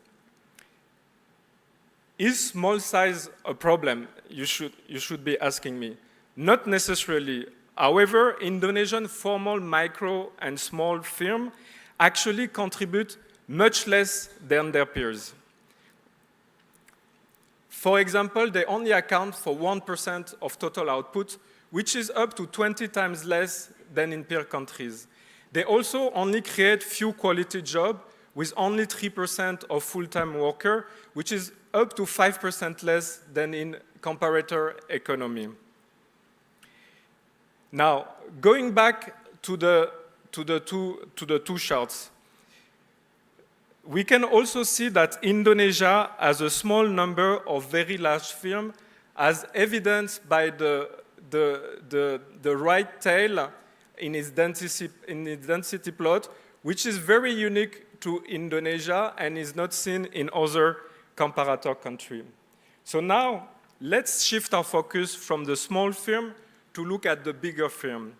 Is small size a problem? You should be asking me. Not necessarily. However, Indonesian formal micro and small firms actually contribute much less than their peers. For example, they only account for 1% of total output, which is up to 20 times less than in peer countries. They also only create few quality jobs with only 3% of full-time workers, which is up to 5% less than in comparator economy. Now, going back to the two charts, we can also see that Indonesia has a small number of very large firms, as evidenced by the right tail in its density plot, which is very unique to Indonesia and is not seen in other comparator countries. So now, let's shift our focus from the small firm to look at the bigger firm.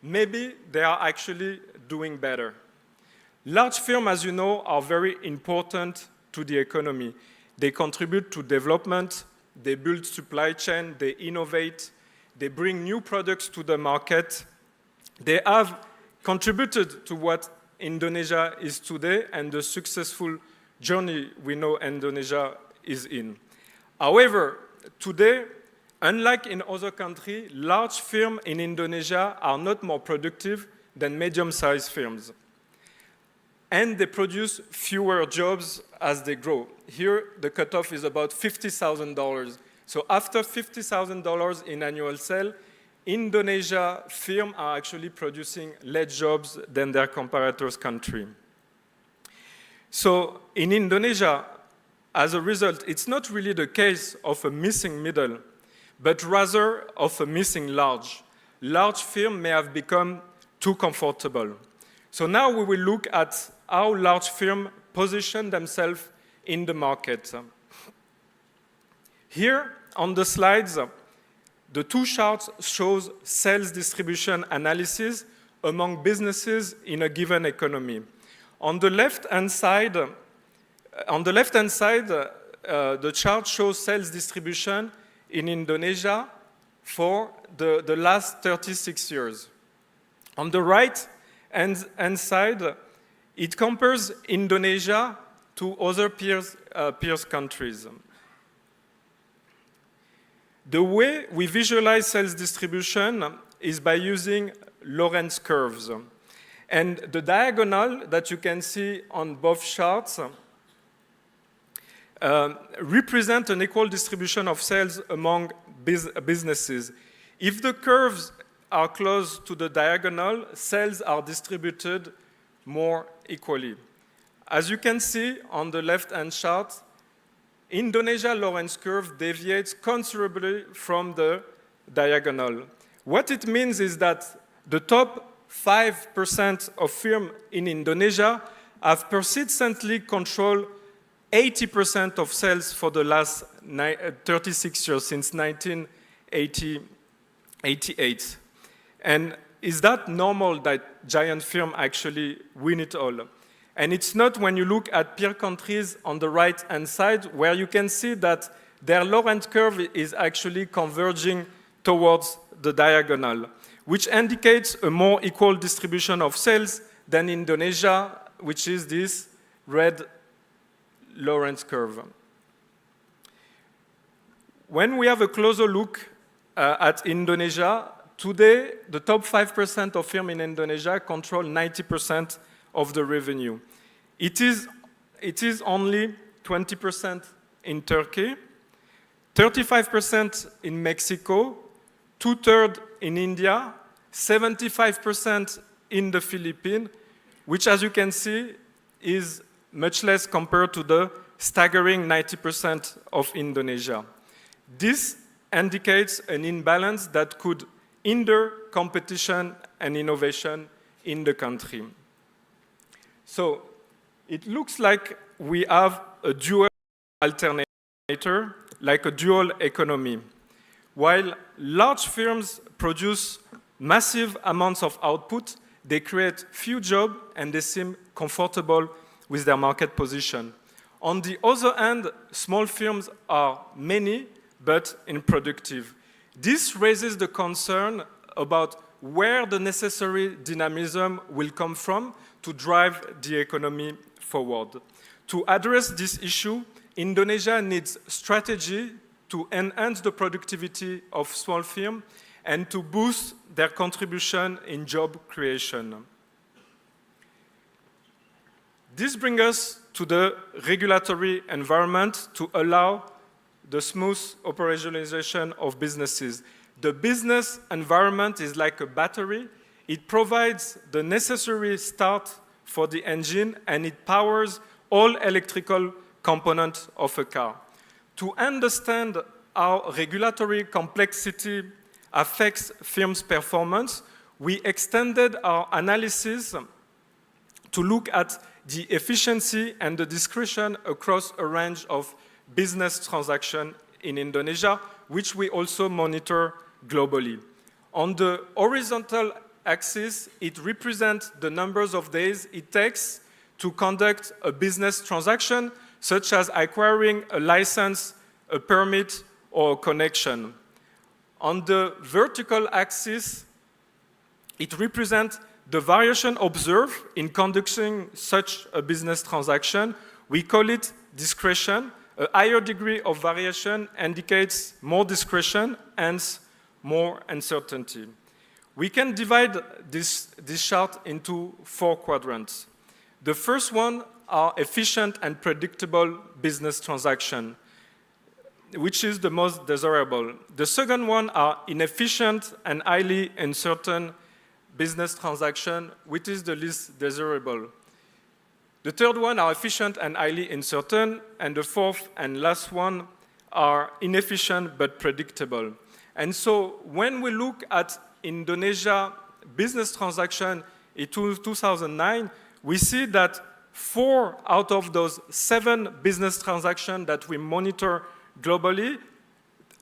Maybe they are actually doing better. Large firms, as you know, are very important to the economy. They contribute to development, they build supply chain, they innovate, they bring new products to the market. They have contributed to what Indonesia is today and the successful journey we know Indonesia is in. However, today, unlike in other countries, large firms in Indonesia are not more productive than medium-sized firms. And they produce fewer jobs as they grow. Here, the cutoff is about $50,000. So after $50,000 in annual sale, Indonesia firms are actually producing less jobs than their comparators' country. So in Indonesia, as a result, it's not really the case of a missing middle, but rather of a missing large. Large firms may have become too comfortable. So now we will look at how large firms position themselves in the market. Here on the slides, the two charts shows sales distribution analysis among businesses in a given economy. On the left-hand side, the chart shows sales distribution in Indonesia for the last 36 years. On the right-hand side, it compares Indonesia to other peers countries. The way we visualize sales distribution is by using Lorenz curves. And the diagonal that you can see on both charts represent an equal distribution of sales among businesses. If the curves are close to the diagonal, sales are distributed more equally. As you can see on the left-hand chart, Indonesia Lorenz curve deviates considerably from the diagonal. What it means is that the top 5% of firms in Indonesia have persistently controlled 80% of sales for the last 36 years, since 1988. And is that normal that giant firms actually win it all? And it's not when you look at peer countries on the right-hand side, where you can see that their Laurent curve is actually converging towards the diagonal, which indicates a more equal distribution of sales than Indonesia, which is this red Laurent curve. When we have a closer look at Indonesia, today the top 5% of firms in Indonesia control 90% of the revenue. It is only 20% in Turkey, 35% in Mexico, 2/3 in India, 75% in the Philippines, which, as you can see, is much less compared to the staggering 90% of Indonesia. This indicates an imbalance that could hinder competition and innovation in the country. So it looks like we have a dual alternator, like a dual economy. While large firms produce massive amounts of output, they create few jobs and they seem comfortable with their market position. On the other hand, small firms are many but unproductive. This raises the concern about where the necessary dynamism will come from to drive the economy forward. To address this issue, Indonesia needs strategy to enhance the productivity of small firms and to boost their contribution in job creation. This brings us to the regulatory environment to allow the smooth operationalization of businesses. The business environment is like a battery. It provides the necessary start for the engine and it powers all electrical components of a car. To understand how regulatory complexity affects firms' performance, we extended our analysis to look at the efficiency and the discretion across a range of business transactions in Indonesia, which we also monitor globally. On the horizontal axis, it represents the numbers of days it takes to conduct a business transaction, such as acquiring a license, a permit, or a connection. On the vertical axis, it represents the variation observed in conducting such a business transaction. We call it discretion. A higher degree of variation indicates more discretion, hence more uncertainty. We can divide this chart into 4 quadrants. The first one are efficient and predictable business transactions, which is the most desirable. The second one are inefficient and highly uncertain business transaction, which is the least desirable. The third one are efficient and highly uncertain, and the fourth and last one are inefficient but predictable. And so when we look at Indonesia business transaction in 2009, we see that 4 out of those 7 business transactions that we monitor globally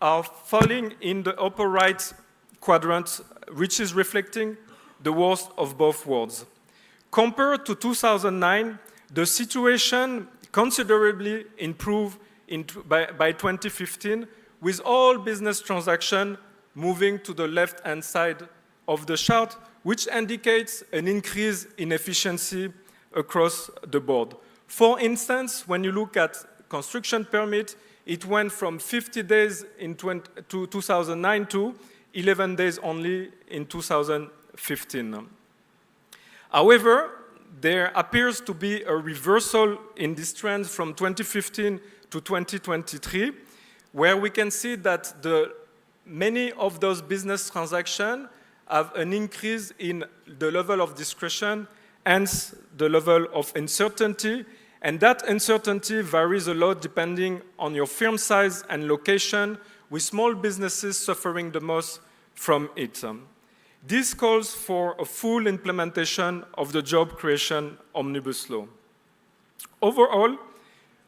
are falling in the upper right quadrant, which is reflecting the worst of both worlds. Compared to 2009, the situation considerably improved by 2015, with all business transactions moving to the left-hand side of the chart, which indicates an increase in efficiency across the board. For instance, when you look at construction permit, it went from 50 days in 2009 to 11 days only in 2015. However, there appears to be a reversal in this trend from 2015 to 2023, where we can see that many of those business transactions have an increase in the level of discretion, hence the level of uncertainty, and that uncertainty varies a lot depending on your firm size and location, with small businesses suffering the most from it. This calls for a full implementation of the job creation omnibus law. Overall,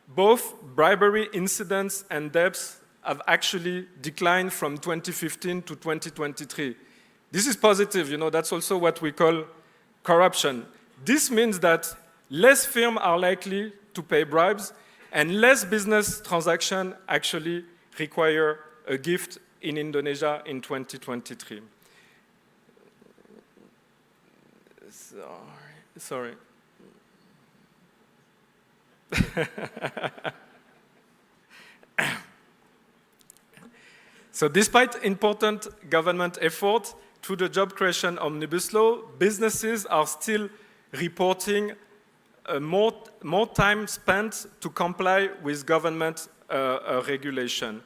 both bribery incidents and deaths have actually declined from 2015 to 2023. This is positive, that's also what we call corruption. This means that less firms are likely to pay bribes and less business transactions actually require a gift in Indonesia in 2023. Sorry. So despite important government effort through the job creation omnibus law, businesses are still reporting more time spent to comply with government regulation.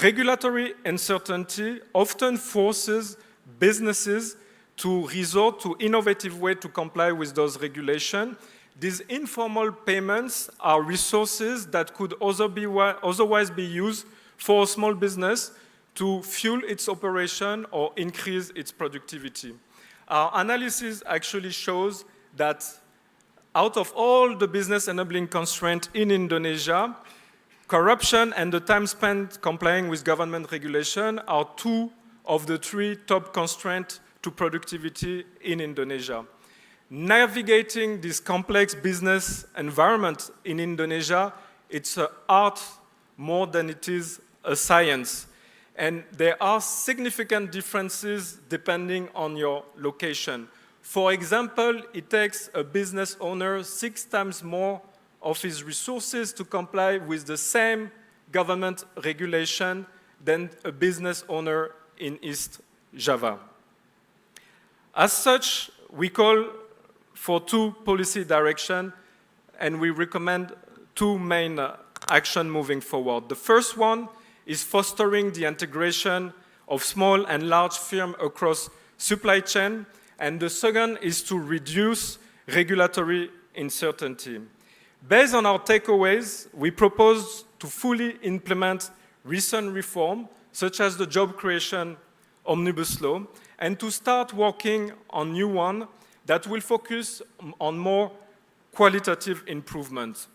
Regulatory uncertainty often forces businesses to resort to innovative ways to comply with those regulations. These informal payments are resources that could otherwise be used for a small business to fuel its operation or increase its productivity. Our analysis actually shows that out of all the business enabling constraints in Indonesia, corruption and the time spent complying with government regulation are two of the three top constraints to productivity in Indonesia. Navigating this complex business environment in Indonesia, it's an art more than it is a science. And there are significant differences depending on your location. For example, it takes a business owner 6 times more of his resources to comply with the same government regulation than a business owner in East Java. As such, we call for 2 policy directions, and we recommend 2 main actions moving forward. The first one is fostering the integration of small and large firms across supply chain, and the second is to reduce regulatory uncertainty. Based on our takeaways, we propose to fully implement recent reform, such as the job creation omnibus law, and to start working on new one that will focus on more qualitative improvements.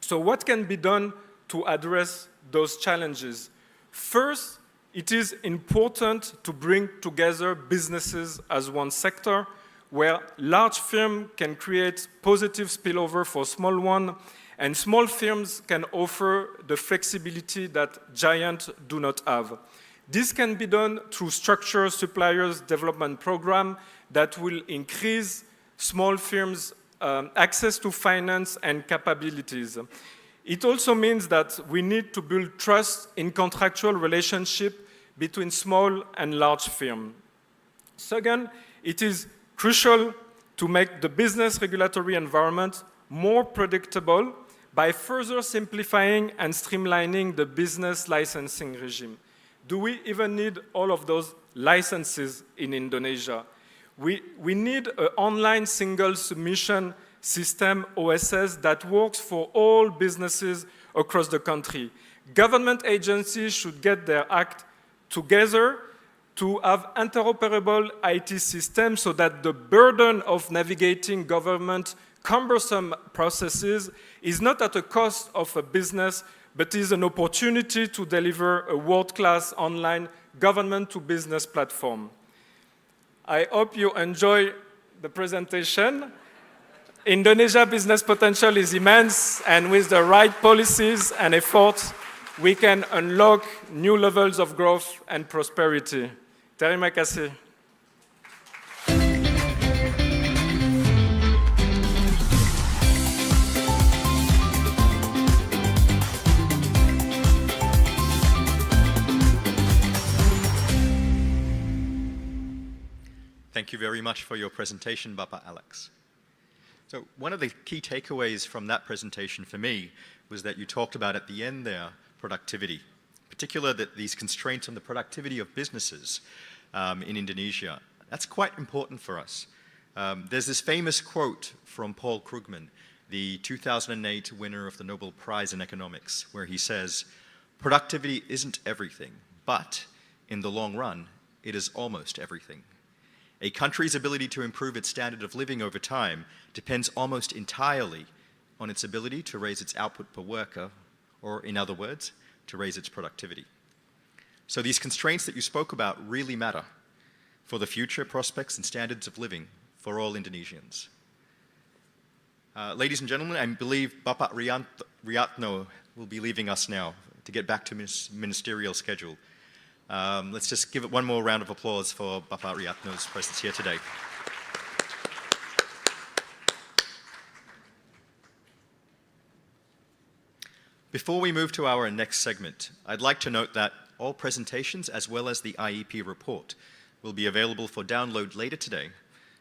So what can be done to address those challenges? First, it is important to bring together businesses as one sector, where large firms can create positive spillover for small ones, and small firms can offer the flexibility that giants do not have. This can be done through structured suppliers development program that will increase small firms' access to finance and capabilities. It also means that we need to build trust in contractual relationship between small and large firms. Second, it is crucial to make the business regulatory environment more predictable by further simplifying and streamlining the business licensing regime. Do we even need all of those licenses in Indonesia? We need an online single submission system, OSS, that works for all businesses across the country. Government agencies should get their act together to have interoperable IT systems so that the burden of navigating government cumbersome processes is not at the cost of a business, but is an opportunity to deliver a world-class online government-to-business platform. I hope you enjoy the presentation. Indonesia business potential is immense, and with the right policies and efforts, we can unlock new levels of growth and prosperity. Terima kasih. Thank you very much for your presentation, Bapak Alex. So one of the key takeaways from that presentation for me was that you talked about at the end there, productivity, particularly that these constraints on the productivity of businesses in Indonesia. That's quite important for us. There's this famous quote from Paul Krugman, the 2008 winner of the Nobel Prize in Economics, where he says, "Productivity isn't everything, but in the long run, it is almost everything." A country's ability to improve its standard of living over time depends almost entirely on its ability to raise its output per worker, or in other words, to raise its productivity. So these constraints that you spoke about really matter for the future prospects and standards of living for all Indonesians. Ladies and gentlemen, I believe Bapak Riyatno will be leaving us now to get back to his ministerial schedule. Let's just give it one more round of applause for Bapak Riyatno's presence here today. Before we move to our next segment, I'd like to note that all presentations as well as the IEP report will be available for download later today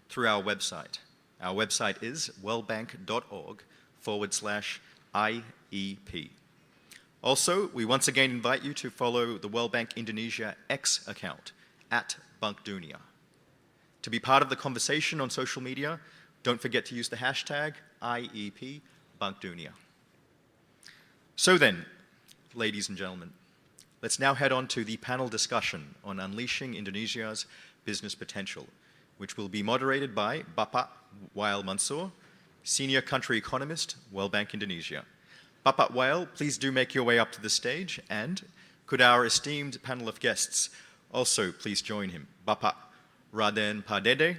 through our website. Our website is worldbank.org/IEP. Also, we once again invite you to follow the World Bank Indonesia X account @BankDunia. To be part of the conversation on social media, don't forget to use the hashtag #IEPBankDunia. So then, ladies and gentlemen, let's now head on to the panel discussion on unleashing Indonesia's business potential, which will be moderated by Bapak Wael Mansur, Senior Country Economist, World Bank Indonesia. Bapak Wael, please do make your way up to the stage, and could our esteemed panel of guests also please join him? Bapak Raden Pardede,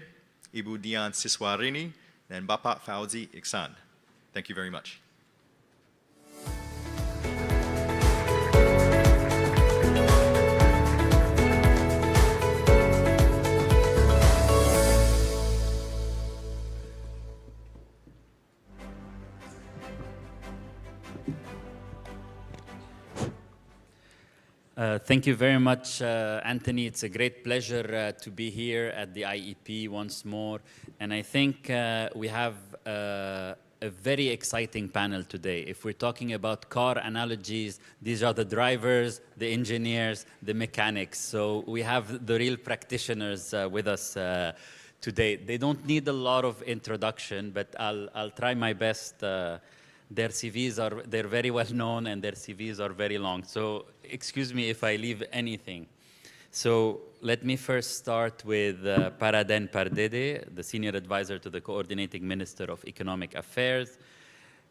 Ibu Dian Siswarini, and Bapak Fauzi Iksan. Thank you very much. Thank you very much, Anthony. It's a great pleasure to be here at the IEP once more. And I think we have a very exciting panel today. If we're talking about car analogies, these are the drivers, the engineers, the mechanics. So we have the real practitioners with us today. They don't need a lot of introduction, but I'll try my best. Their CVs they're very well known and their CVs are very long. So excuse me if I leave anything. So let me first start with Paraden Pardede, the Senior Advisor to the Coordinating Minister of Economic Affairs.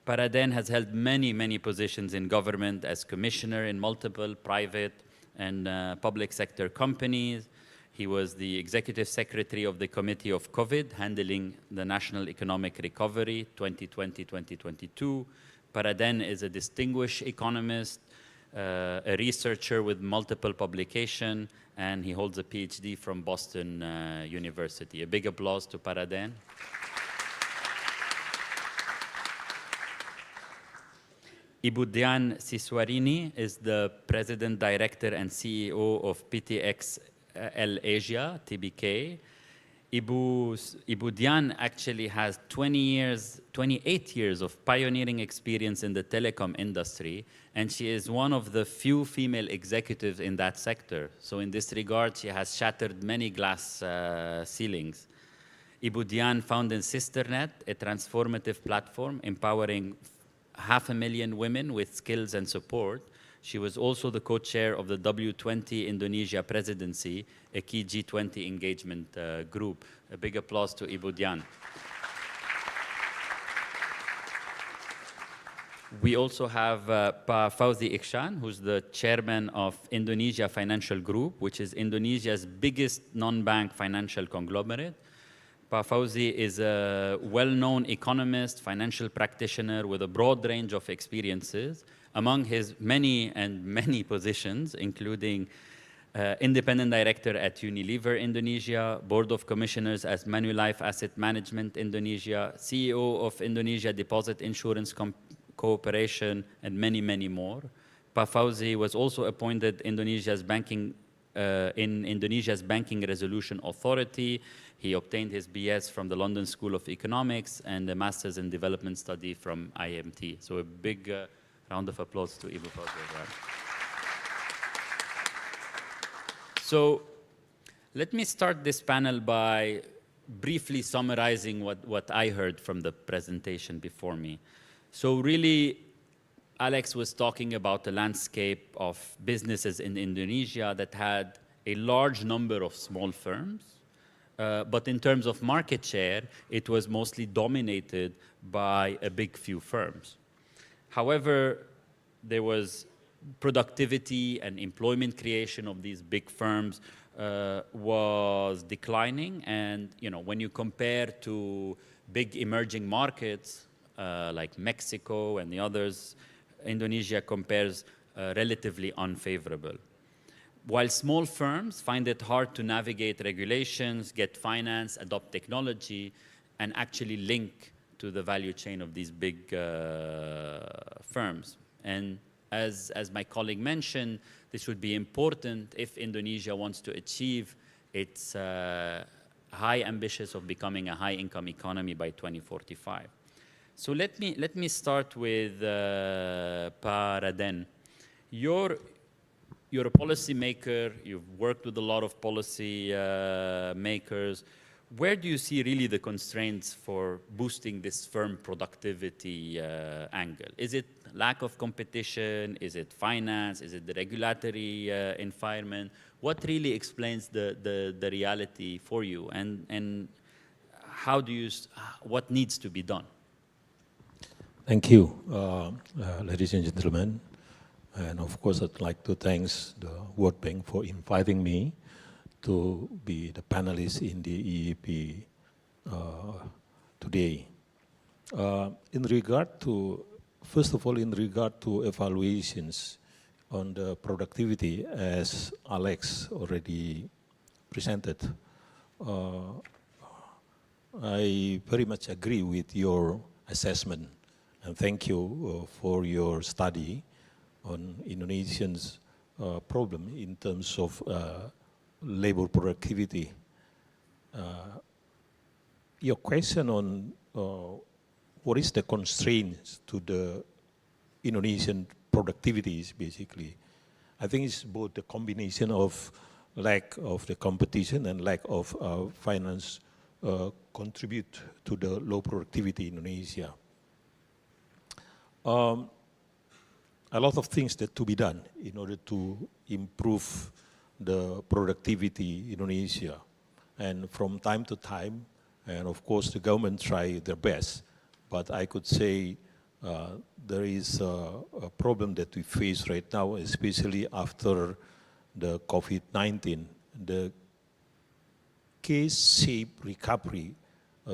Paraden has held many positions in government as commissioner in multiple private and public sector companies. He was the Executive Secretary of the Committee of COVID, handling the National Economic Recovery 2020-2022. Paraden is a distinguished economist, a researcher with multiple publications, and he holds a PhD from Boston University. A big applause to Paraden. Ibu Dian Siswarini is the President, Director, and CEO of PTX Asia, TBK. Ibu Dian actually has 28 years of pioneering experience in the telecom industry, and she is one of the few female executives in that sector. So in this regard, she has shattered many glass ceilings. Ibu Dian founded SisterNet, a transformative platform empowering 500,000 women with skills and support. She was also the co-chair of the W20 Indonesia presidency, a key G20 engagement group. A big applause to Ibu Dian. We also have Pa Fauzi Iksan, who's the chairman of Indonesia Financial Group, which is Indonesia's biggest non-bank financial conglomerate. Pa Fauzi is a well-known economist, financial practitioner with a broad range of experiences. Among his many positions, including independent director at Unilever Indonesia, board of commissioners at Manulife Asset Management Indonesia, CEO of Indonesia Deposit Insurance Cooperation, and many more. Pa Fauzi was also appointed in Indonesia's Banking Resolution Authority. He obtained his BS from the London School of Economics and a Master's in Development Study from IMT. So a big round of applause to Ibu Fauzi as well. So let me start this panel by briefly summarizing what I heard from the presentation before me. So really, Alex was talking about the landscape of businesses in Indonesia that had a large number of small firms, But in terms of market share, it was mostly dominated by a big few firms. However, there was productivity and employment creation of these big firms was declining. And when you compare to big emerging markets like Mexico and the others, Indonesia compares relatively unfavorable. While small firms find it hard to navigate regulations, get finance, adopt technology, and actually link to the value chain of these big firms. And as my colleague mentioned, this would be important if Indonesia wants to achieve its high ambitions of becoming a high-income economy by 2045. So let me start with Pa Raden. You're a policymaker, you've worked with a lot of policy makers. Where do you see really the constraints for boosting this firm productivity angle? Is it lack of competition? Is it finance? Is it the regulatory environment? What really explains the reality for you? And how do you, what needs to be done? Thank you, ladies and gentlemen. And of course, I'd like to thank the World Bank for inviting me to be the panelist in the EEP today. In regard to, first of all, in regard to evaluations on the productivity, as Alex already presented, I very much agree with your assessment, and thank you for your study on Indonesians' problem in terms of labor productivity. Your question on what is the constraints to the Indonesian productivity is basically, I think it's both the combination of lack of the competition and lack of finance contribute to the low productivity in Indonesia. A lot of things that to be done in order to improve the productivity in Indonesia. And from time to time, and of course the government try their best, but I could say there is a problem that we face right now, especially after the COVID-19. The K-shaped recovery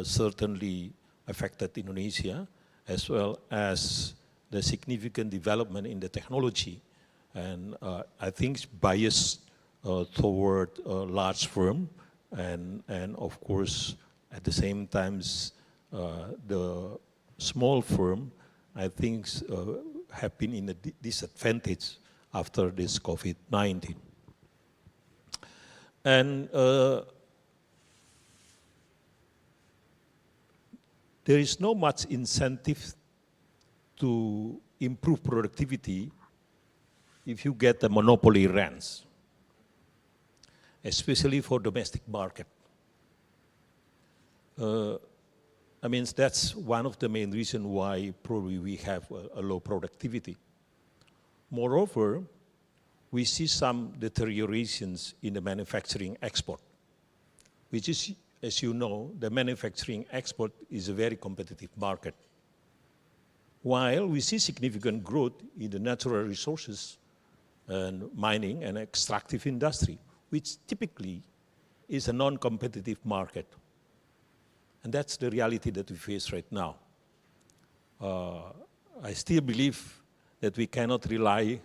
certainly affected Indonesia, as well as the significant development in the technology. And I think it's biased toward a large firm, and of course, at the same time, the small firm, I think, have been in a disadvantage after this COVID-19. And there is no much incentive to improve productivity if you get the monopoly rents, especially for domestic market. I mean, that's one of the main reasons why probably we have a low productivity. Moreover, we see some deteriorations in the manufacturing export, which is, as you know, the manufacturing export is a very competitive market. While we see significant growth in the natural resources and mining and extractive industry, which typically is a non-competitive market. And that's the reality that we face right now. I still believe that we cannot rely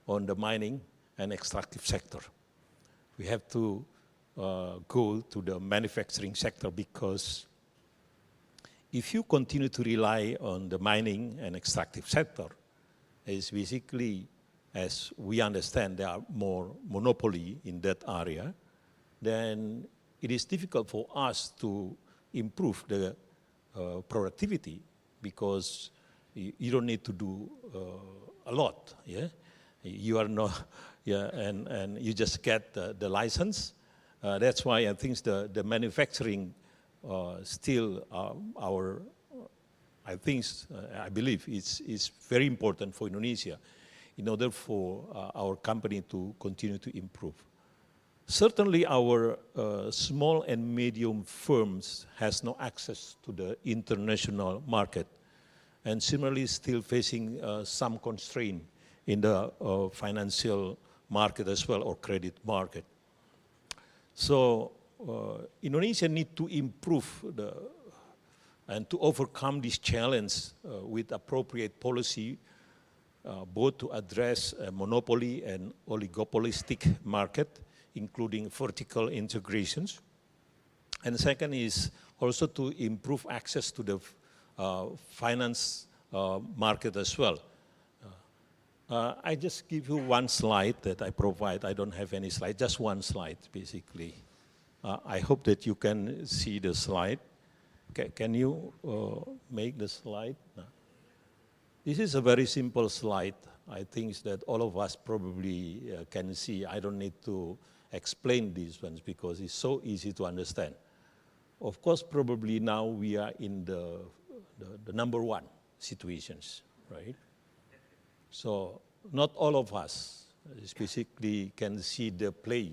on the mining and extractive sector. We have to go to the manufacturing sector, because if you continue to rely on the mining and extractive sector, it's basically, as we understand, there are more monopoly in that area, then it is difficult for us to improve the productivity, because you don't need to do a lot, yeah? You are not, yeah, and you just get the license. That's why I think the manufacturing still our, I think, I believe it's very important for Indonesia in order for our company to continue to improve. Certainly our small and medium firms has no access to the international market, and similarly still facing some constraint in the financial market as well, or credit market. So Indonesia need to improve and to overcome this challenge with appropriate policy, both to address a monopoly and oligopolistic market, including vertical integrations. And second is also to improve access to the finance market as well. I just give you one slide that I provide. I don't have any slide, just one slide, basically. I hope that you can see the slide. Can you make the slide? No. This is a very simple slide. I think that all of us probably can see. I don't need to explain these ones because it's so easy to understand. Of course, probably now we are in the number one situations, right? So not all of us basically can see the play.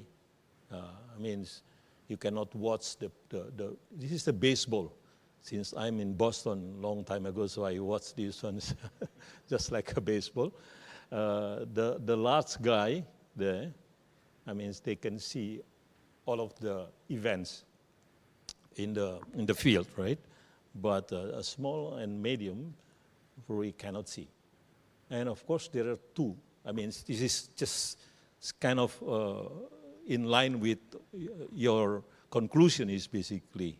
Means you cannot watch this is the baseball. Since I'm in Boston a long time ago, so I watched these ones just like a baseball. The last guy there, I mean, they can see all of the events in the field, right? But a small and medium, we cannot see. And of course, there are two. I mean, this is just kind of in line with your conclusion is basically,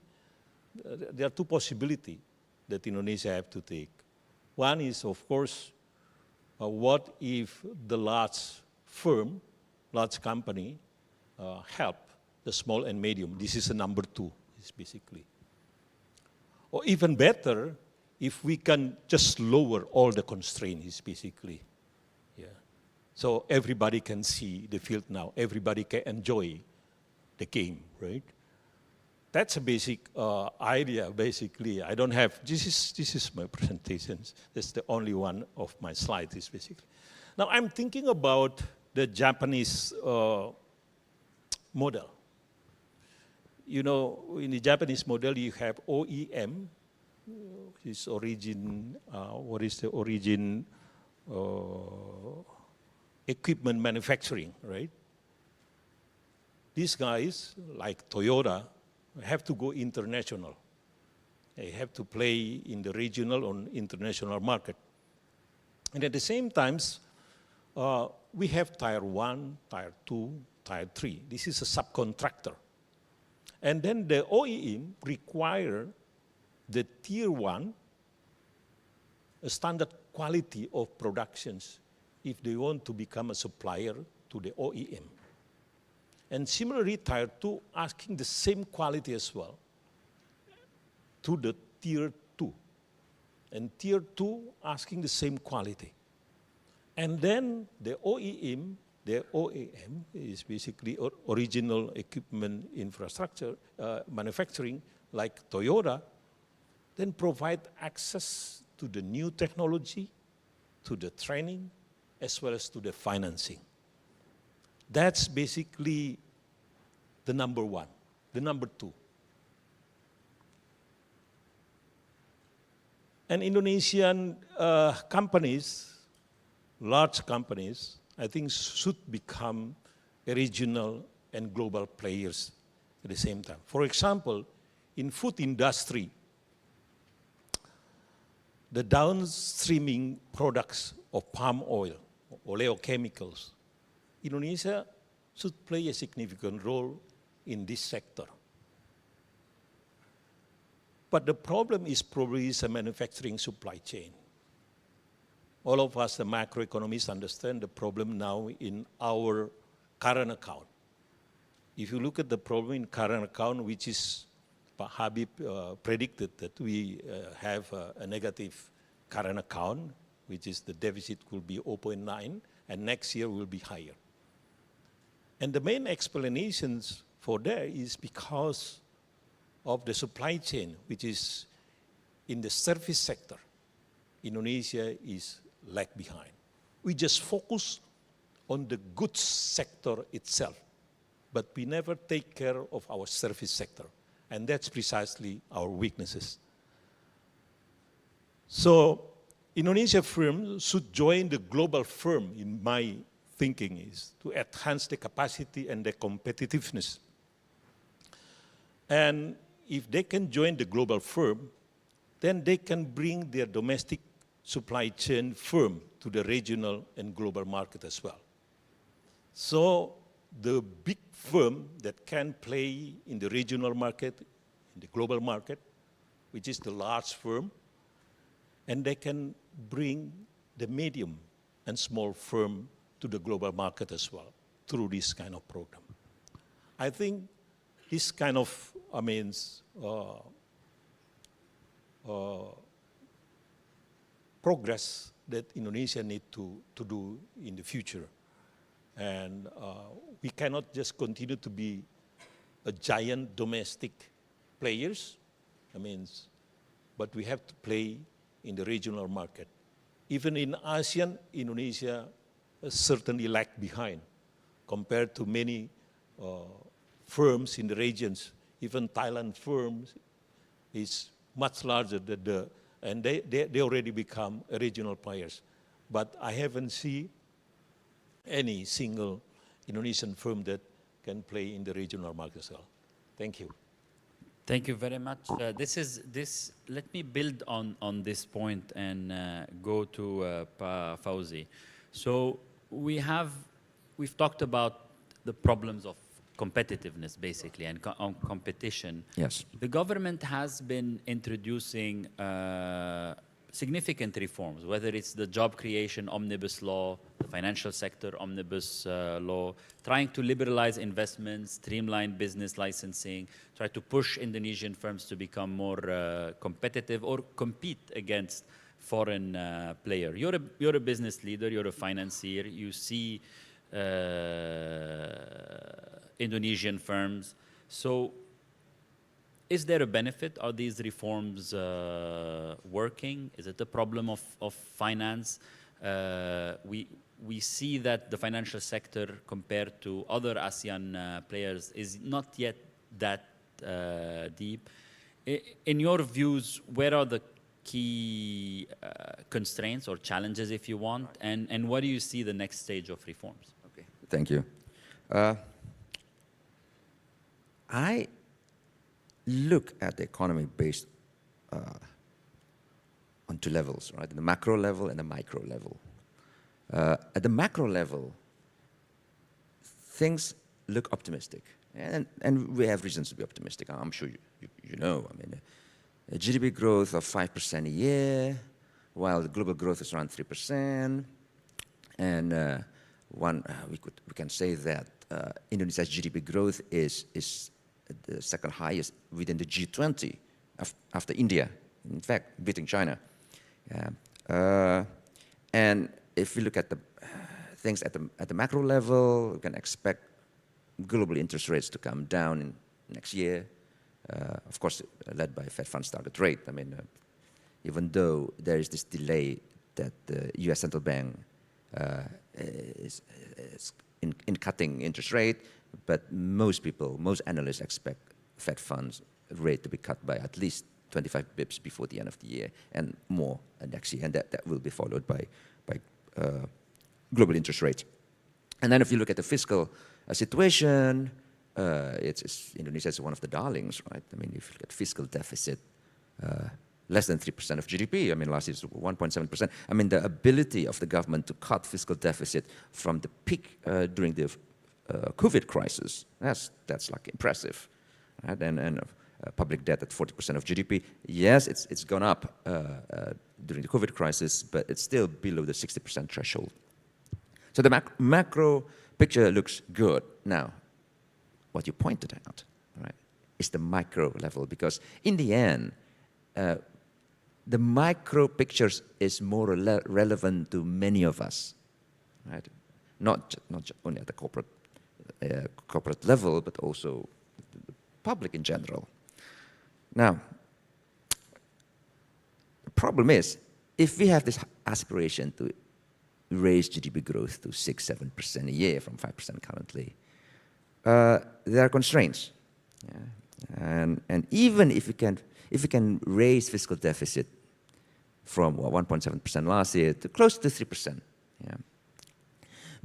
there are two possibilities that Indonesia have to take. One is, of course, what if the large firm, large company, help the small and medium? This is a number two, is basically. Or even better, if we can just lower all the constraints, basically. Yeah. So everybody can see the field now. Everybody can enjoy the game, right? That's a basic idea, basically. I don't have, this is my presentation. That's the only one of my slides, basically. Now I'm thinking about the Japanese model. You know, in the Japanese model, you have OEM, which is origin, equipment manufacturing, right? These guys, like Toyota, have to go international. They have to play in the regional or international market. And at the same time, we have tier 1, tier 2, tier 3. This is a subcontractor. And then the OEM require the tier 1 a standard quality of productions if they want to become a supplier to the OEM. And similarly, tier 2 asking the same quality as well to the tier 2. And tier 2 asking the same quality. And then the OEM is basically original equipment infrastructure, manufacturing, like Toyota, then provide access to the new technology, to the training, as well as to the financing. That's basically the number one. The number two. And Indonesian companies, large companies, I think should become regional and global players at the same time. For example, in food industry, the downstreaming products of palm oil, oleochemicals, Indonesia should play a significant role in this sector. But the problem is probably the manufacturing supply chain. All of us, the macroeconomists, understand the problem now in our current account. If you look at the problem in current account, which is, Habib predicted that we have a negative current account, which is the deficit will be 0.9, and next year will be higher. And the main explanations for that is because of the supply chain, which is in the service sector. Indonesia is lag behind. We just focus on the goods sector itself. but we never take care of our service sector. And that's precisely our weaknesses. So Indonesia firms should join the global firm, in my thinking, is to enhance the capacity and the competitiveness. And if they can join the global firm, then they can bring their domestic supply chain firm to the regional and global market as well. So the big firm that can play in the regional market, in the global market, which is the large firm, and they can bring the medium and small firm to the global market as well through this kind of program. I think this kind of, progress that Indonesia needs to do in the future. And we cannot just continue to be a giant domestic players, but we have to play in the regional market. Even in ASEAN, Indonesia certainly lagged behind compared to many firms in the regions. Even Thailand firms is much larger than and they already become regional players. But I haven't seen any single Indonesian firm that can play in the regional market as well. Thank you. Thank you very much. Let me build on this point and go to Pa Fauzi. So we've talked about the problems of competitiveness, basically, and on competition. Yes. The government has been introducing significant reforms, whether it's the job creation omnibus law, the financial sector omnibus law, trying to liberalize investments, streamline business licensing, try to push Indonesian firms to become more competitive or compete against foreign players. You're a business leader, you're a financier, you see Indonesian firms. So is there a benefit? Are these reforms working? Is it a problem of finance? We see that the financial sector compared to other ASEAN players is not yet that deep. In your views, where are the key constraints or challenges, if you want, and what do you see the next stage of reforms? Okay, thank you. I look at the economy based on two levels, right? The macro level and the micro level. At the macro level, things look optimistic, and we have reasons to be optimistic. I'm sure you know. A GDP growth of 5% a year, while the global growth is around 3%, and we can say that Indonesia's GDP growth is the second highest within the G20 after India, in fact, beating China. And if we look at the things at the macro level, we can expect global interest rates to come down in next year. Of course, led by Fed funds target rate. Even though there is this delay that the U.S. Central Bank is in cutting interest rate, but most analysts expect Fed funds rate to be cut by at least 25 bips before the end of the year and more next year, and that will be followed by global interest rates. And then if you look at the fiscal situation, Indonesia is one of the darlings, right? If you look at fiscal deficit, less than 3% of GDP. Last year it was 1.7%. The ability of the government to cut fiscal deficit from the peak during the COVID crisis, that's like impressive, right? And public debt at 40% of GDP. Yes, it's gone up during the COVID crisis, but it's still below the 60% threshold. So the macro picture looks good. Now, what you pointed out, right, is the micro level, because in the end, the micro pictures is more relevant to many of us, right? Not only at the corporate level, but also the public in general. Now, the problem is, if we have this aspiration to raise GDP growth to 6-7% a year from 5% currently, there are constraints. Yeah? And even if you can raise fiscal deficit from 1.7% last year to close to 3%, yeah?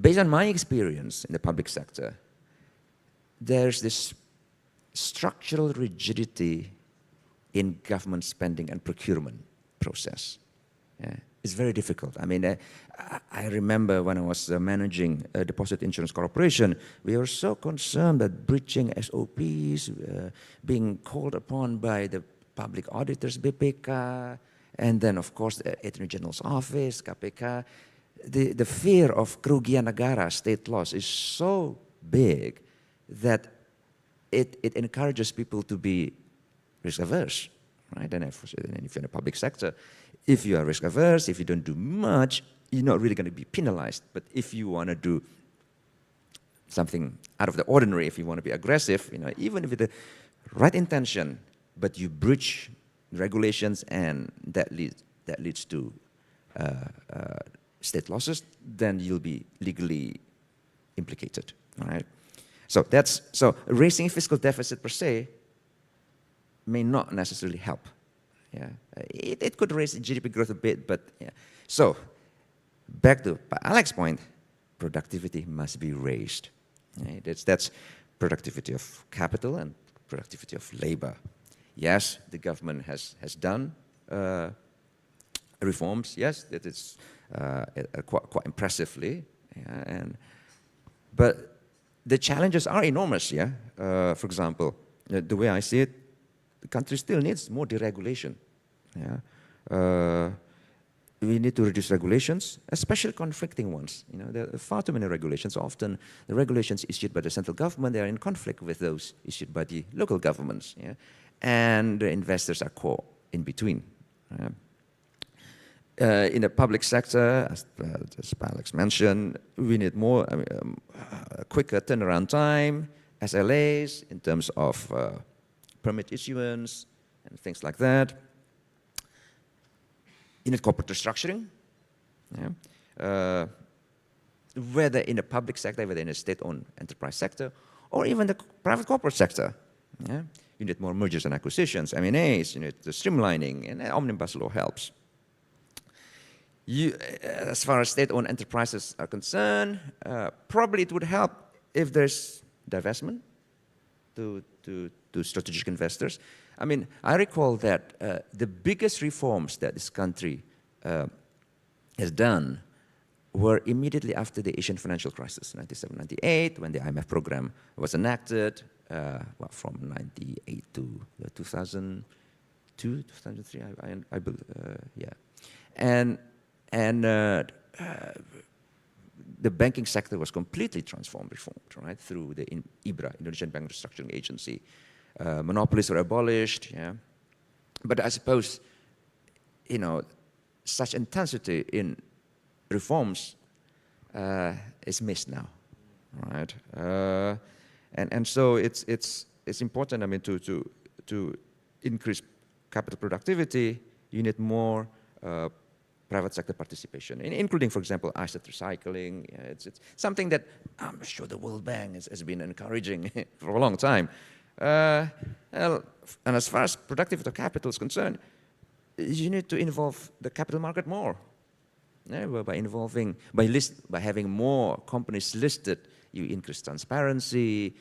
Based on my experience in the public sector, there's this structural rigidity in government spending and procurement process. Yeah? It's very difficult. I mean, I remember when I was managing a deposit insurance corporation, we were so concerned that breaching SOPs, being called upon by the public auditors, BPK, and then, of course, the Attorney General's Office, KPK. The fear of kerugian negara, state loss, is so big that it encourages people to be risk-averse, right? And if you're in the public sector, if you are risk-averse, if you don't do much, you're not really going to be penalized. But if you want to do something out of the ordinary, if you want to be aggressive, you know, even with the right intention, but you breach regulations and that leads to state losses, then you'll be legally implicated, all right? So raising fiscal deficit per se may not necessarily help. Yeah, it could raise GDP growth a bit, but yeah. So back to Alex's point, productivity must be raised. Right? That's productivity of capital and productivity of labor. Yes, the government has done reforms. Yes, that is quite impressively. Yeah, but the challenges are enormous. Yeah, for example, the way I see it, the country still needs more deregulation. Yeah, we need to reduce regulations, especially conflicting ones. You know, there are far too many regulations. Often, the regulations issued by the central government, they are in conflict with those issued by the local governments. Yeah, and the investors are caught in between. Yeah. In the public sector, as Alex mentioned, we need more, quicker turnaround time, SLAs in terms of permit issuance and things like that. You need corporate restructuring, yeah? Whether in the public sector, whether in the state-owned enterprise sector, or even the private corporate sector. Yeah? You need more mergers and acquisitions, M&As, you need the streamlining, and omnibus law helps. As far as state-owned enterprises are concerned, probably it would help if there's divestment to strategic investors. I mean, I recall that the biggest reforms that this country has done were immediately after the Asian financial crisis, 1997-98, when the IMF program was enacted, from 98 to 2002, 2003, I believe, yeah. And the banking sector was completely reformed, right, through the IBRA, Indonesian Bank Restructuring Agency. Monopolies were abolished, yeah. But I suppose, you know, such intensity in reforms is missed now, right? And so it's important. I mean, to increase capital productivity, you need more private sector participation, including, for example, asset recycling. It's something that I'm sure the World Bank has been encouraging for a long time. And as far as productivity of capital is concerned, you need to involve the capital market more. Yeah, by having more companies listed, you increase transparency.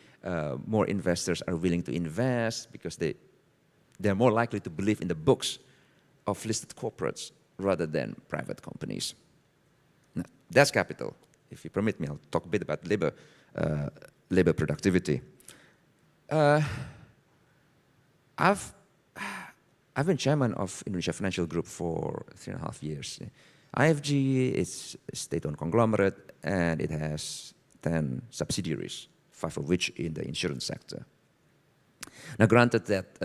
More investors are willing to invest because they're more likely to believe in the books of listed corporates rather than private companies. Now, that's capital. If you permit me, I'll talk a bit about labor productivity. I've been chairman of Indonesia Financial Group for 3.5 years. IFG is a state-owned conglomerate, and it has 10 subsidiaries, 5 of which in the insurance sector. Now, granted that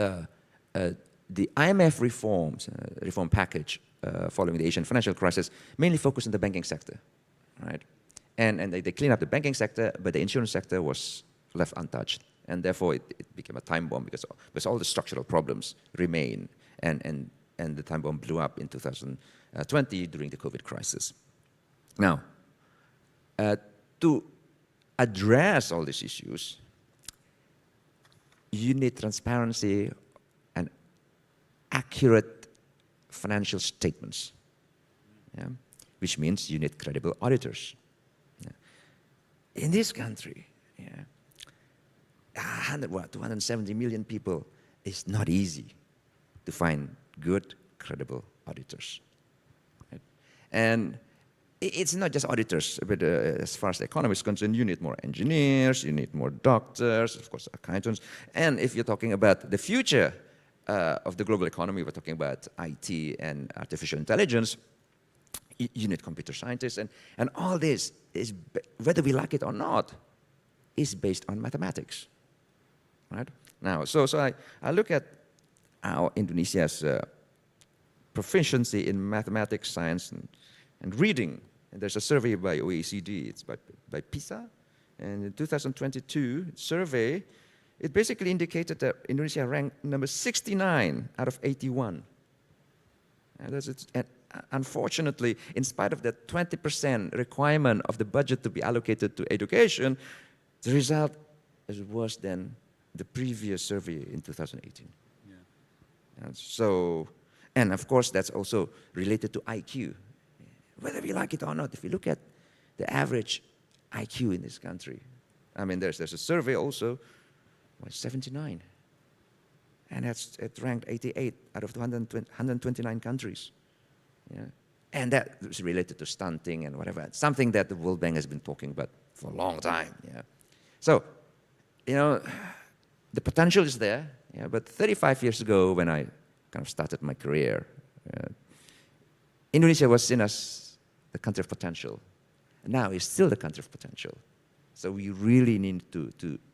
the IMF reform package following the Asian financial crisis mainly focused on the banking sector, right? And they cleaned up the banking sector, but the insurance sector was left untouched. And therefore, it became a time bomb because all the structural problems remain. And the time bomb blew up in 2020 during the COVID crisis. Now, to address all these issues, you need transparency and accurate financial statements, yeah? Which means you need credible auditors. Yeah? In this country, yeah, 270 million people, it's not easy to find good, credible auditors. Right? And it's not just auditors, but as far as the economy is concerned, you need more engineers, you need more doctors, of course, accountants. And if you're talking about the future of the global economy, we're talking about IT and artificial intelligence, you need computer scientists. And all this, is, whether we like it or not, is based on mathematics. Right? Now, so I look at how Indonesia's proficiency in mathematics, science, and reading. And there's a survey by OECD, it's by PISA. And in 2022 survey, it basically indicated that Indonesia ranked number 69 out of 81. And unfortunately, in spite of the 20% requirement of the budget to be allocated to education, the result is worse than the previous survey in 2018. Yeah. And of course, that's also related to IQ. Whether we like it or not, if you look at the average IQ in this country, I mean, there's a survey also, 79. And it ranked 88 out of 129 countries. Yeah. And that is related to stunting and whatever, something that the World Bank has been talking about for a long time. Yeah. So, you know, the potential is there, yeah, but 35 years ago when I kind of started my career, Indonesia was seen as the country of potential. And now it's still the country of potential. So we really need to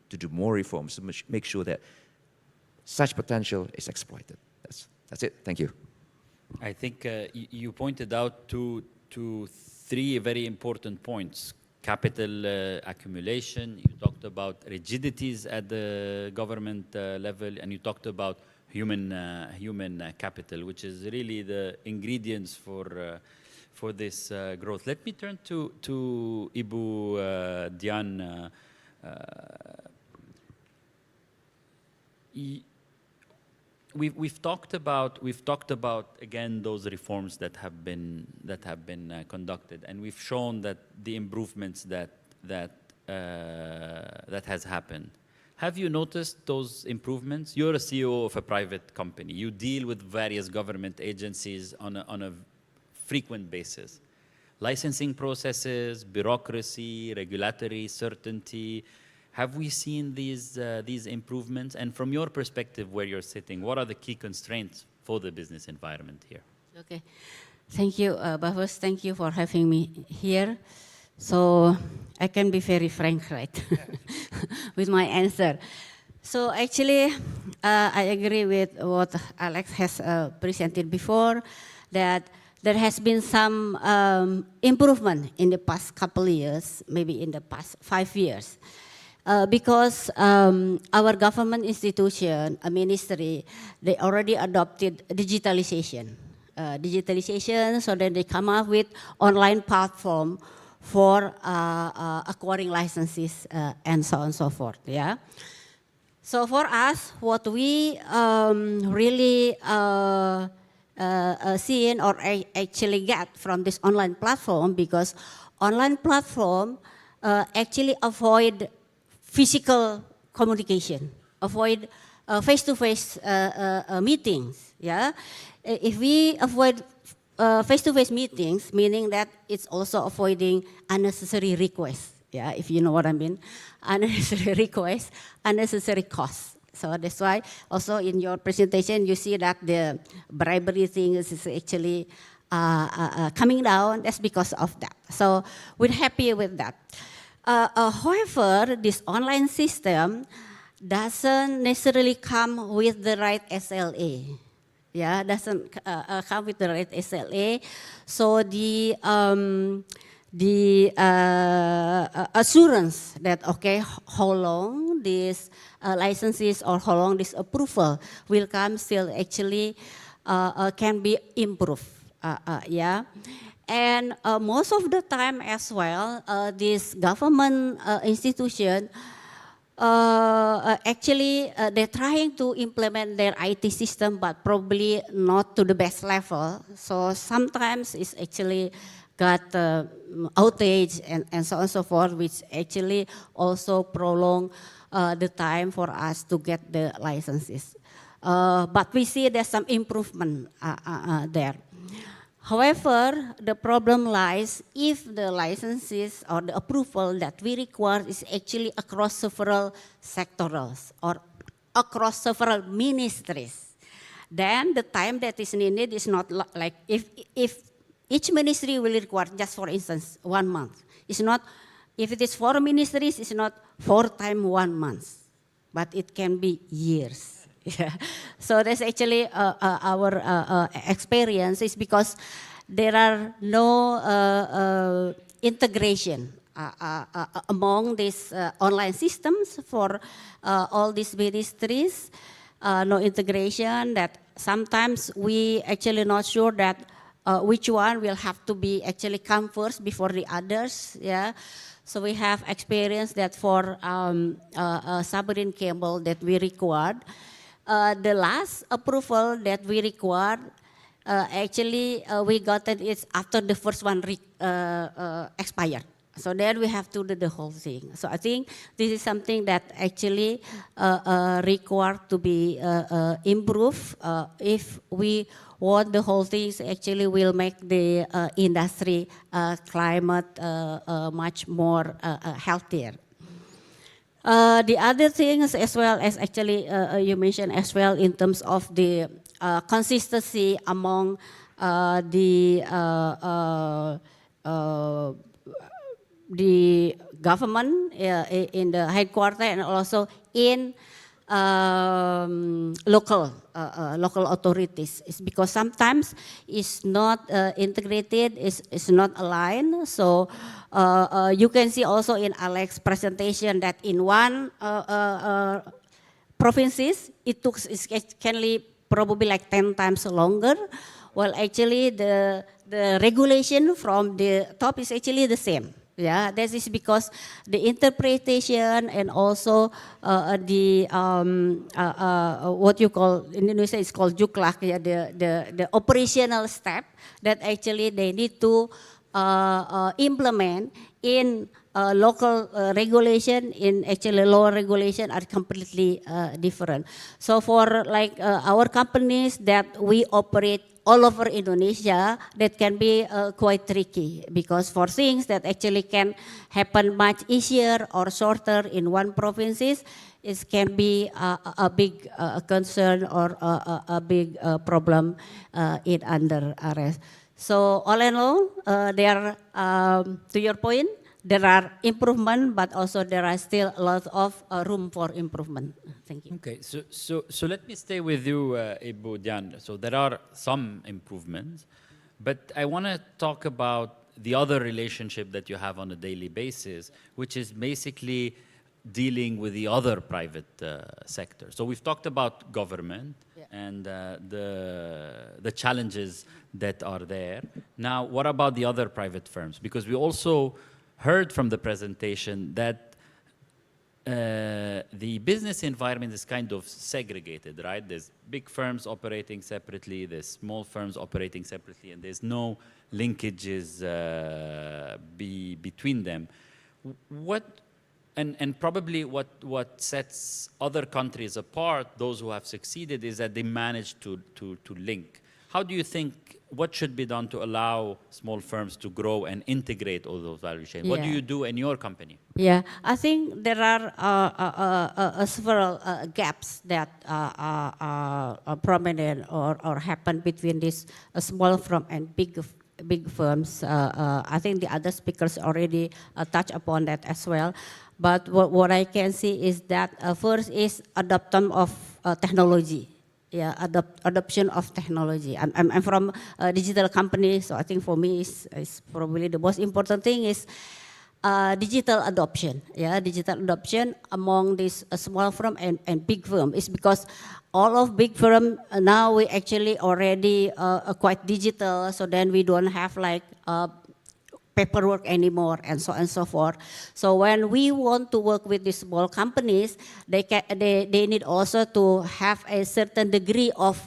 do more reforms to make sure that such potential is exploited. That's it. Thank you. I think you pointed out to three very important points. Capital accumulation, you talked about rigidities at the government level, and you talked about human capital, which is really the ingredients for this growth. Let me turn to Ibu Dian. We've talked about again those reforms that have been conducted, and we've shown that the improvements that has happened. Have you noticed those improvements? You're a CEO of a private company. You deal with various government agencies on a frequent basis. Licensing processes, bureaucracy, regulatory certainty. Have we seen these improvements? And from your perspective, where you're sitting, what are the key constraints for the business environment here? Okay, thank you, Bavos. Thank you for having me here. So I can be very frank, right, with my answer. So actually, I agree with what Alex has presented before, that there has been some improvement in the past couple of years, maybe in the past 5 years. Because our government institution, a ministry, they already adopted digitalization. So then they come up with online platform for acquiring licenses and so on and so forth. Yeah. So for us, what we really seen or actually get from this online platform, because online platform actually avoid physical communication, avoid face-to-face meetings. Yeah, if we avoid face-to-face meetings, meaning that it's also avoiding unnecessary requests. Yeah, if you know what I mean, unnecessary requests, unnecessary costs. So that's why also in your presentation you see that the bribery thing is actually coming down. That's because of that. So we're happy with that. However, this online system doesn't necessarily come with the right SLA. Yeah, doesn't come with the right SLA. So the assurance that, okay, how long this licenses or how long this approval will come still actually can be improved. Yeah. And most of the time as well, this government institution actually they're trying to implement their IT system, but probably not to the best level. So sometimes it's actually got outage and so on and so forth, which actually also prolong the time for us to get the licenses. But we see there's some improvement there. However, the problem lies if the licenses or the approval that we require is actually across several sectorals or across several ministries. Then the time that is needed is not like if each ministry will require just for instance 1 month. It's not, if it is 4 ministries, it's not 4 times 1 month, but it can be years. Yeah. So that's actually our experience is because there are no integration among these online systems for all these ministries. No integration that sometimes we actually not sure that which one will have to be actually come first before the others. Yeah. So we have experience that for submarine cable that we required. The last approval that we required, actually we got it after the first one expired. So then we have to do the whole thing. So I think this is something that actually required to be improved if we want the whole things actually will make the industry climate much more healthier. The other things as well as actually you mentioned as well in terms of the consistency among the government in the headquarters and also in local authorities. It's because sometimes it's not integrated, it's not aligned. So you can see also in Alex's presentation that in one provinces it can probably like 10 times longer. Well, actually the regulation from the top is actually the same. Yeah, that is because the interpretation and also the what you call in Indonesia is called juklak, yeah, the operational step that actually they need to implement in local regulation, in actually lower regulation are completely different. So for like our companies that we operate all over Indonesia, that can be quite tricky because for things that actually can happen much easier or shorter in one provinces, it can be a big concern or a big problem in other areas. So all in all, there to your point, there are improvement, but also there are still a lot of room for improvement. Thank you. Okay, so let me stay with you, Ibu Dian. So there are some improvements, but I want to talk about the other relationship that you have on a daily basis, which is basically dealing with the other private sector. So we've talked about government and the challenges that are there. Now, what about the other private firms? Because we also heard from the presentation that the business environment is kind of segregated, right? There's big firms operating separately, there's small firms operating separately, and there's no linkages between them. And probably what sets other countries apart, those who have succeeded, is that they managed to link. How do you think, what should be done to allow small firms to grow and integrate all those value chains? What do you do in your company? Yeah, I think there are several gaps that are prominent or happen between these small firm and big firms. I think the other speakers already touched upon that as well. But what I can see is that first is adoption of technology. Yeah, adoption of technology. I'm from a digital company, so I think for me is probably the most important thing is digital adoption. Yeah, digital adoption among these small firm and big firm is because all of big firm now we actually already quite digital. So then we don't have like paperwork anymore, and so on and so forth. So when we want to work with these small companies, they need also to have a certain degree of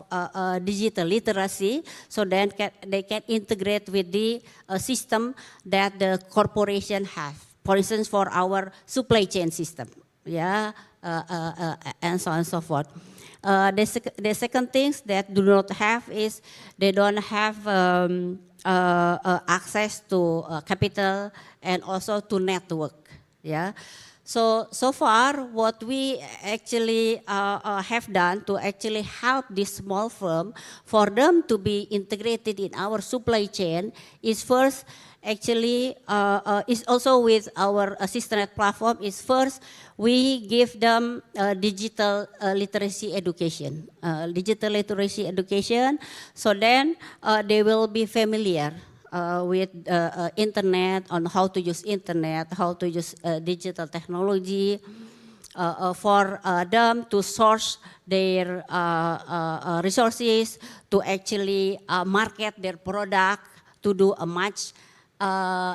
digital literacy, so then they can integrate with the system that the corporation have. For instance, for our supply chain system, yeah, and so on and so forth. The second things that do not have is they don't have access to capital and also to network. Yeah. So far, what we actually have done to actually help this small firm for them to be integrated in our supply chain is first actually is also with our assistant platform is first we give them digital literacy education, so then they will be familiar with internet, on how to use internet, how to use digital technology, for them to source their resources, to actually market their product, to do a much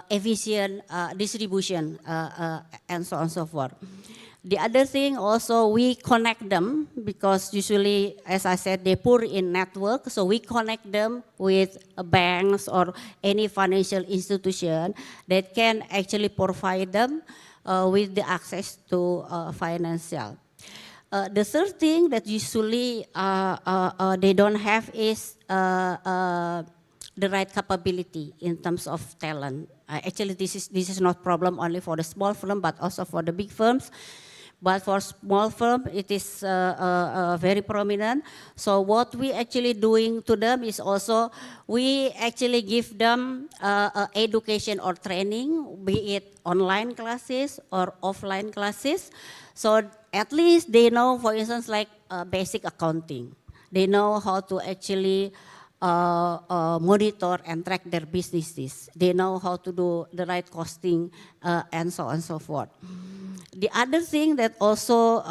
efficient distribution, and so on and so forth. The other thing also, we connect them because usually, as I said, they poor in network. So we connect them with banks or any financial institution that can actually provide them with the access to financial. The third thing that usually they don't have is the right capability in terms of talent. Actually, this is not problem only for the small firm, but also for the big firms. But for small firm, it is very prominent. So what we actually doing to them is also, we actually give them education or training, be it online classes or offline classes. So at least they know, for instance, like basic accounting. They know how to actually monitor and track their businesses. They know how to do the right costing and so on and so forth. The other thing that also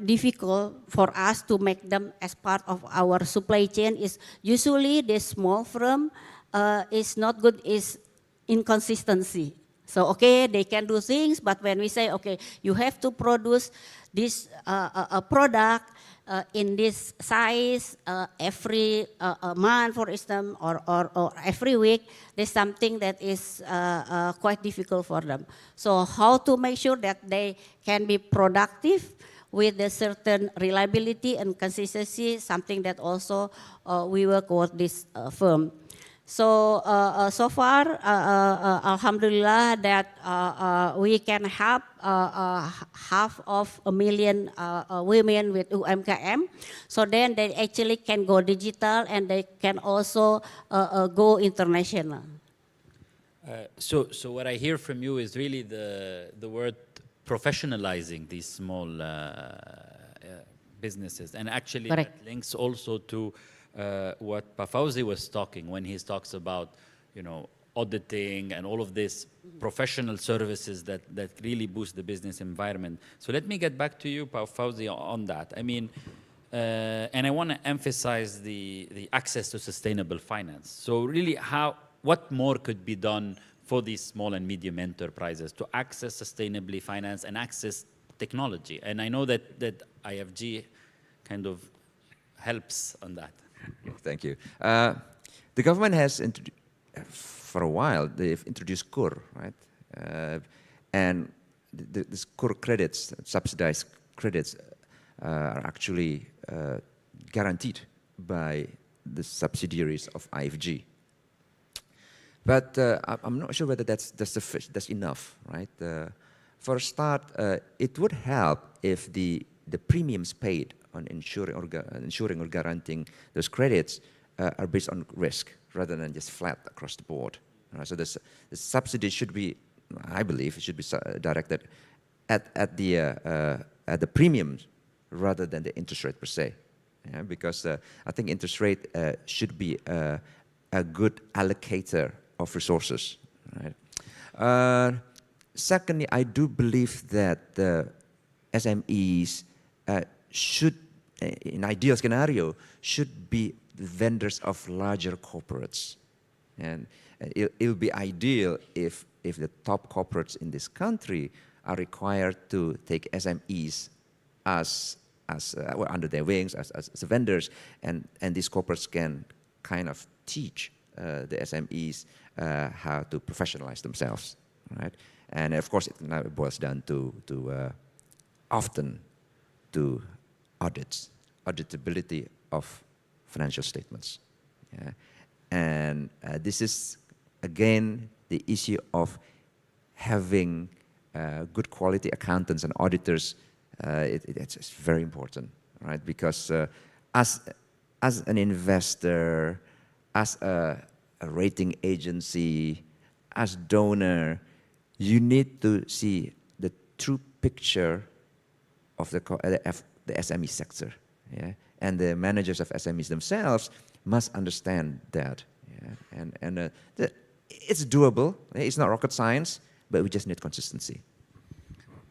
difficult for us to make them as part of our supply chain is usually the small firm is not good is inconsistency. So okay, they can do things, but when we say, okay, you have to produce this product in this size every month, for instance, or every week, there's something that is quite difficult for them. So how to make sure that they can be productive with a certain reliability and consistency, something that also we work with this firm. So so far, alhamdulillah, that we can help 500,000 women with UMKM. So then they actually can go digital and they can also go international. So what I hear from you is really the word professionalizing these small businesses, and actually Correct. that links also to what Fauzi was talking when he talks about, you know, auditing and all of this professional services that really boost the business environment. So let me get back to you, Fauzi, on that. I mean, and I want to emphasize the access to sustainable finance. So really, what more could be done for these small and medium enterprises to access sustainably finance and access technology? And I know that IFG kind of helps on that. Thank you. The government has, for a while, they've introduced KUR, right? And this KUR credits, subsidized credits, are actually guaranteed by the subsidiaries of IFG. But I'm not sure whether that's enough, right? For a start, it would help if the premiums paid on ensuring or guaranteeing those credits are based on risk rather than just flat across the board. Right? So the subsidy should be, I believe, it should be directed at the premiums rather than the interest rate per se. Yeah? Because I think interest rate should be a good allocator of resources. Right? Secondly, I do believe that the SMEs should, in ideal scenario, should be the vendors of larger corporates. And it would be ideal if the top corporates in this country are required to take SMEs under their wings as vendors, and these corporates can kind of teach the SMEs how to professionalize themselves, right? And of course, it now boils down to often to auditability of financial statements. Yeah? And this is, again, the issue of having good quality accountants and auditors. It's very important, right? Because as an investor, as a rating agency, as donor, you need to see the true picture of the SME sector, yeah? And the managers of SMEs themselves must understand that, yeah? And it's doable. It's not rocket science, but we just need consistency.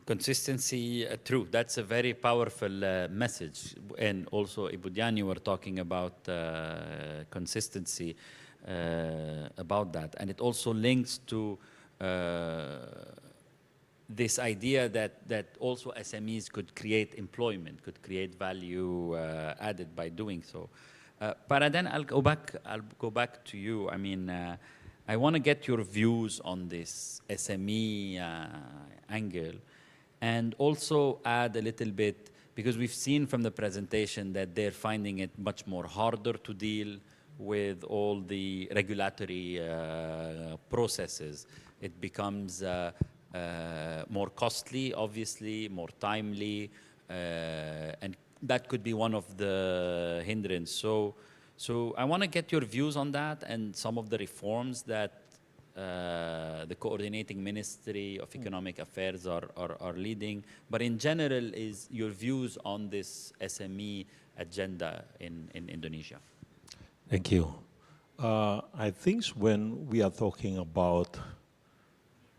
Consistency, true. That's a very powerful message. And also, Ibu Dian, you were talking about consistency, about that. And it also links to this idea that also SMEs could create employment, could create value added by doing so. But then I'll go back to you. I mean, I want to get your views on this SME angle, and also add a little bit, because we've seen from the presentation that they're finding it much more harder to deal with all the regulatory processes. It becomes more costly, obviously, more timely, and that could be one of the hindrances. So I want to get your views on that and some of the reforms that the coordinating Ministry of Economic Affairs are leading. But in general, is your views on this SME agenda in Indonesia? Thank you. I think when we are talking about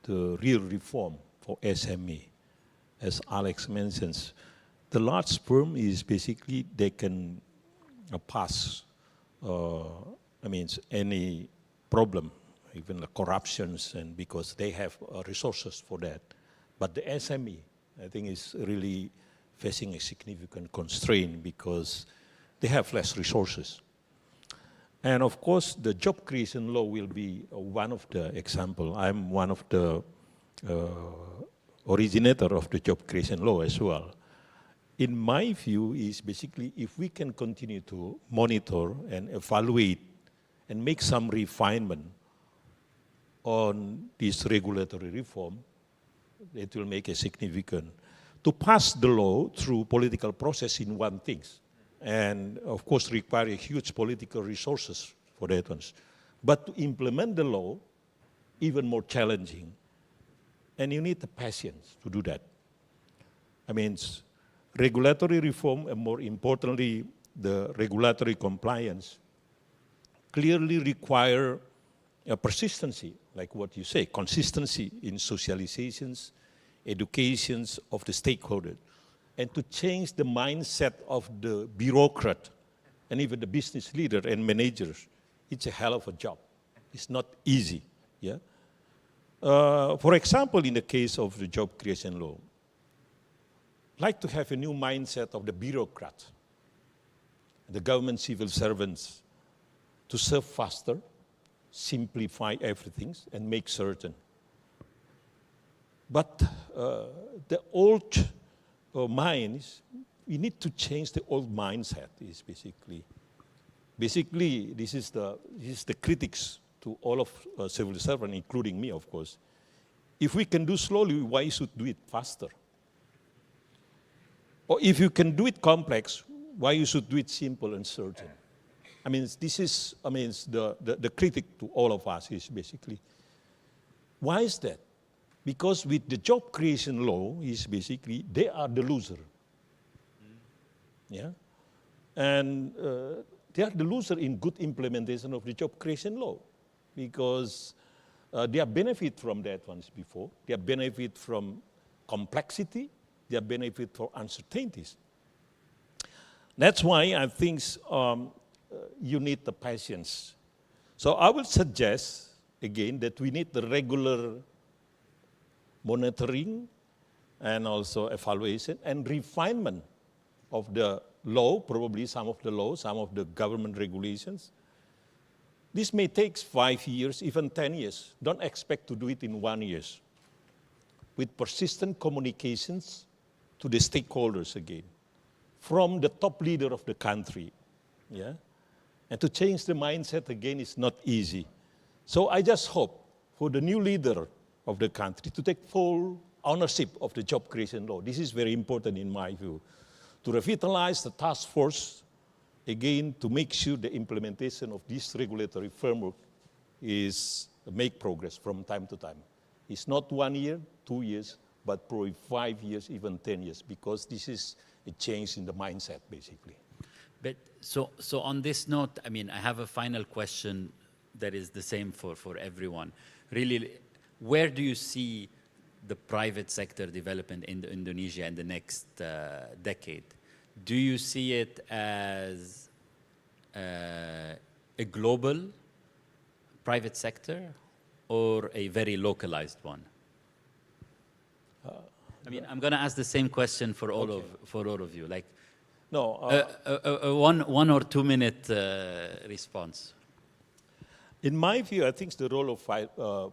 the real reform for SME, as Alex mentions, the large firm is basically they can pass, any problem, even the corruptions, and because they have resources for that. But the SME, I think, is really facing a significant constraint because they have less resources. And of course, the job creation law will be one of the example. I'm one of the originator of the job creation law as well. In my view, is basically if we can continue to monitor and evaluate and make some refinement on this regulatory reform, it will make a significant. To pass the law through political process in one thing, and of course require huge political resources for that ones. But to implement the law, even more challenging. And you need the patience to do that. I mean, regulatory reform, and more importantly, the regulatory compliance, clearly require a persistency, like what you say, consistency in socializations, educations of the stakeholders, and to change the mindset of the bureaucrat and even the business leader and managers. It's a hell of a job. It's not easy, yeah? For example, in the case of the job creation law, like to have a new mindset of the bureaucrat, the government civil servants, to serve faster, simplify everything, and make certain. But the old minds, we need to change the old mindset, is basically. Basically, this is the critics to all of civil servants, including me, of course. If we can do slowly, why should do it faster? Or if you can do it complex, why you should do it simple and certain? I mean, this is, the critic to all of us is basically, why is that? Because with the job creation law is basically, they are the loser. Yeah? And they are the loser in good implementation of the job creation law because they have benefit from that once before. They have benefit from complexity. They have benefit for uncertainties. That's why I think you need the patience So I would suggest, again, that we need the regular monitoring and also evaluation and refinement of the law, probably some of the law, some of the government regulations. This may take 5 years, even 10 years. Don't expect to do it in 1 year. With persistent communications to the stakeholders again, from the top leader of the country, yeah? And to change the mindset again is not easy. So I just hope for the new leader of the country to take full ownership of the job creation law. This is very important in my view. To revitalize the task force, again, to make sure the implementation of this regulatory framework is make progress from time to time. It's not 1 year, 2 years, but probably 5 years, even 10 years, because this is a change in the mindset, basically. But so on this note, I mean, I have a final question that is the same for everyone. Really, where do you see the private sector development in Indonesia in the next decade? Do you see it as a global private sector or a very localized one? I mean, I'm going to ask the same question for all of you. Like, no, a 1 or 2 minute response. In my view, I think the role of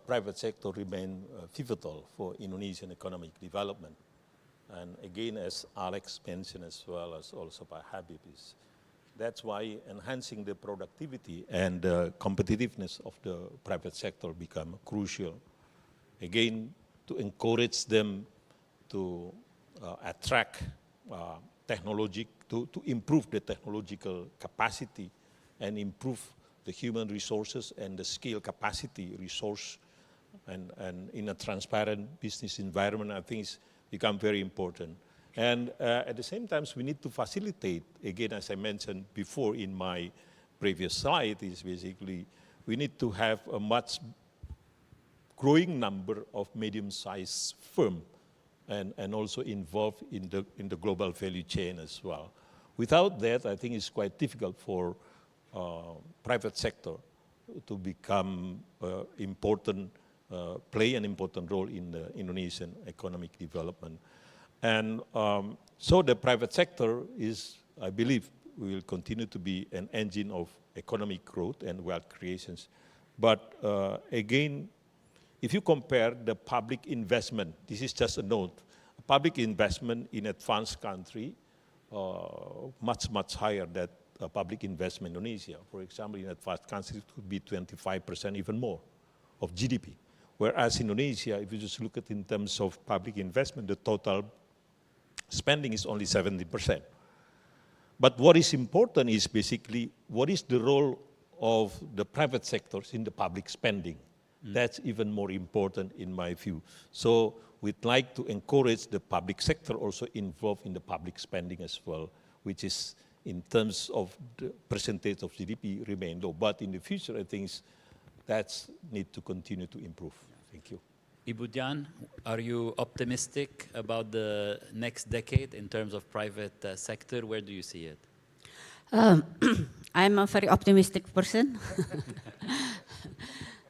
private sector remains pivotal for Indonesian economic development. And again, as Alex mentioned as well as also by Habib, that's why enhancing the productivity and the competitiveness of the private sector become crucial. Again, to encourage them to attract technology, to improve the technological capacity and improve the human resources and the skill capacity resource and in a transparent business environment, I think it's become very important. And at the same time, we need to facilitate, again, as I mentioned before in my previous slide, is basically we need to have a much growing number of medium-sized firms and also involved in the global value chain as well. Without that, I think it's quite difficult for private sector to become play an important role in the Indonesian economic development. And so the private sector is, I believe, will continue to be an engine of economic growth and wealth creations. But again, if you compare the public investment, this is just a note, public investment in advanced country, much, much higher than public investment in Indonesia. For example, in advanced countries, it could be 25%, even more, of GDP. Whereas Indonesia, if you just look at in terms of public investment, the total spending is only 70%. But what is important is basically, what is the role of the private sectors in the public spending? That's even more important in my view. So we'd like to encourage the public sector also involved in the public spending as well, which is in terms of the percentage of GDP remain low. But in the future, I think that's need to continue to improve. Thank you. Ibu Dian, are you optimistic about the next decade in terms of private sector? Where do you see it? I'm a very optimistic person.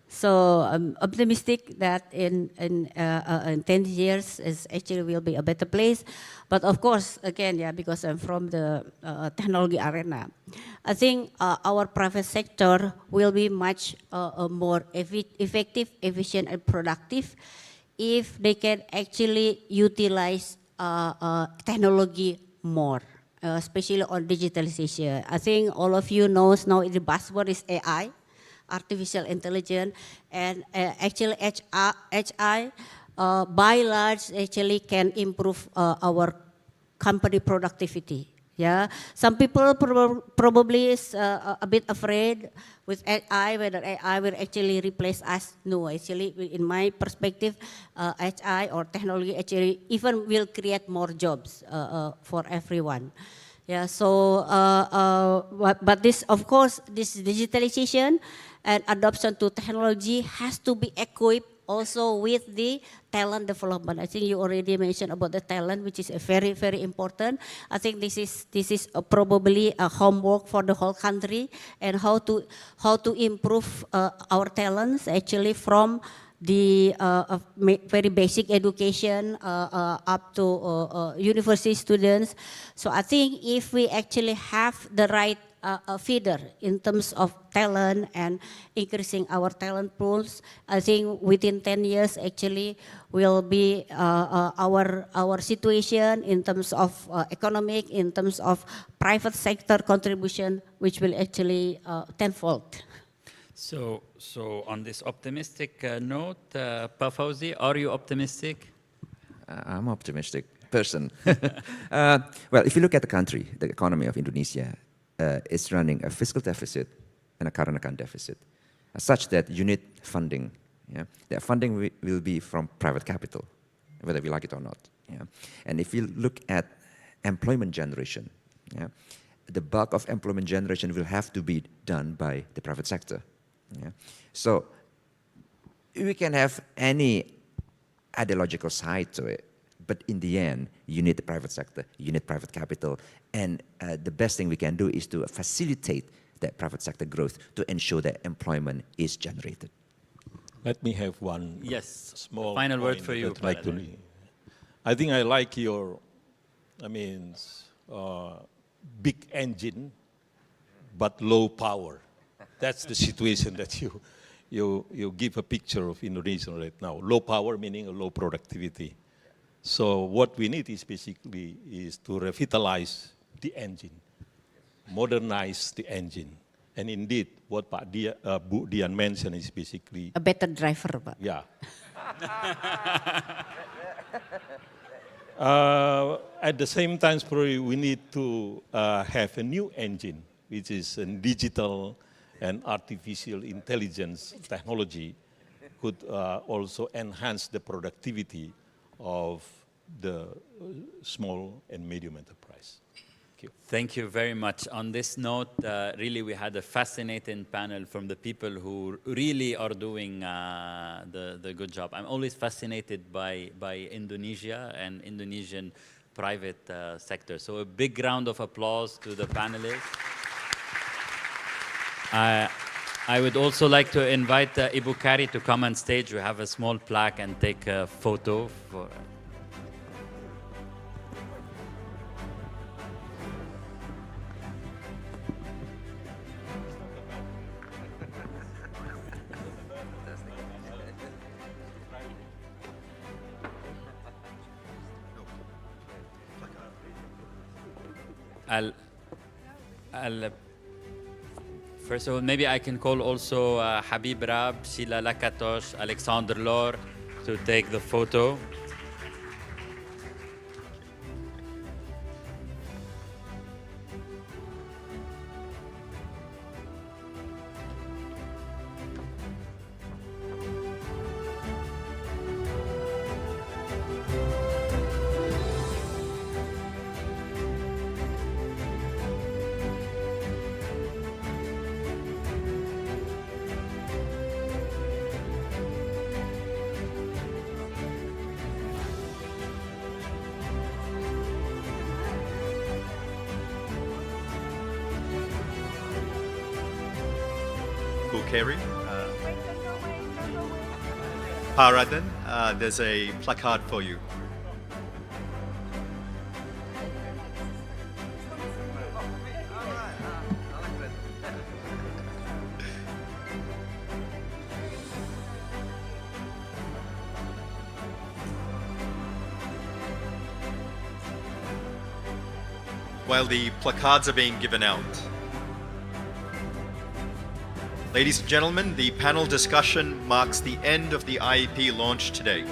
So I'm optimistic that in 10 years is actually will be a better place. But of course, again, yeah, because I'm from the technology arena, I think our private sector will be much more effective, efficient, and productive if they can actually utilize technology more, especially on digitalization. I think all of you knows now the buzzword is AI. Artificial intelligence, and actually HI by large actually can improve our company productivity. Yeah, some people probably is a bit afraid with AI, whether AI will actually replace us. No, actually, in my perspective, HI or technology actually even will create more jobs for everyone. Yeah, so, but this, of course, this digitalization and adoption to technology has to be equipped also with the talent development. I think you already mentioned about the talent, which is a very, very important. I think this is probably a homework for the whole country, and how to improve our talents actually from the very basic education up to university students. So I think if we actually have the right feeder in terms of talent and increasing our talent pools, I think within 10 years actually will be our situation in terms of economic, in terms of private sector contribution, which will actually tenfold. So on this optimistic note, Pa Fauzi, are you optimistic? I'm an optimistic person. Well, if you look at the country, the economy of Indonesia, it's running a fiscal deficit and a current account deficit, such that you need funding. Yeah? That funding will be from private capital, whether we like it or not. Yeah? And if you look at employment generation, yeah, the bulk of employment generation will have to be done by the private sector. Yeah? So we can have any ideological side to it, but in the end, you need the private sector, you need private capital, and the best thing we can do is to facilitate that private sector growth to ensure that employment is generated. Let me have one small final word point for you. that I'd like to I think I like your, big engine, but low power. That's the situation that you give a picture of Indonesia right now. Low power meaning a low productivity. So what we need is basically to revitalize the engine, modernize the engine. And indeed, what Bu Dian mentioned is basically a better driver, Pak. Yeah. At the same time, probably we need to have a new engine, which is a digital and artificial intelligence technology, could also enhance the productivity of the small and medium enterprise. Thank you. Thank you very much. On this note, really we had a fascinating panel from the people who really are doing the good job. I'm always fascinated by Indonesia and Indonesian private sector. So a big round of applause to the panelists. I would also like to invite Ibu Kari to come on stage. We have a small plaque and take a photo for. First of all, maybe I can call also Habib Rab, Sheila Lakatosh, Alexander Lor to take the photo. Kerry. Paradan, there's a placard for you. While the placards are being given out, ladies and gentlemen, the panel discussion marks the end of the IEP launch today.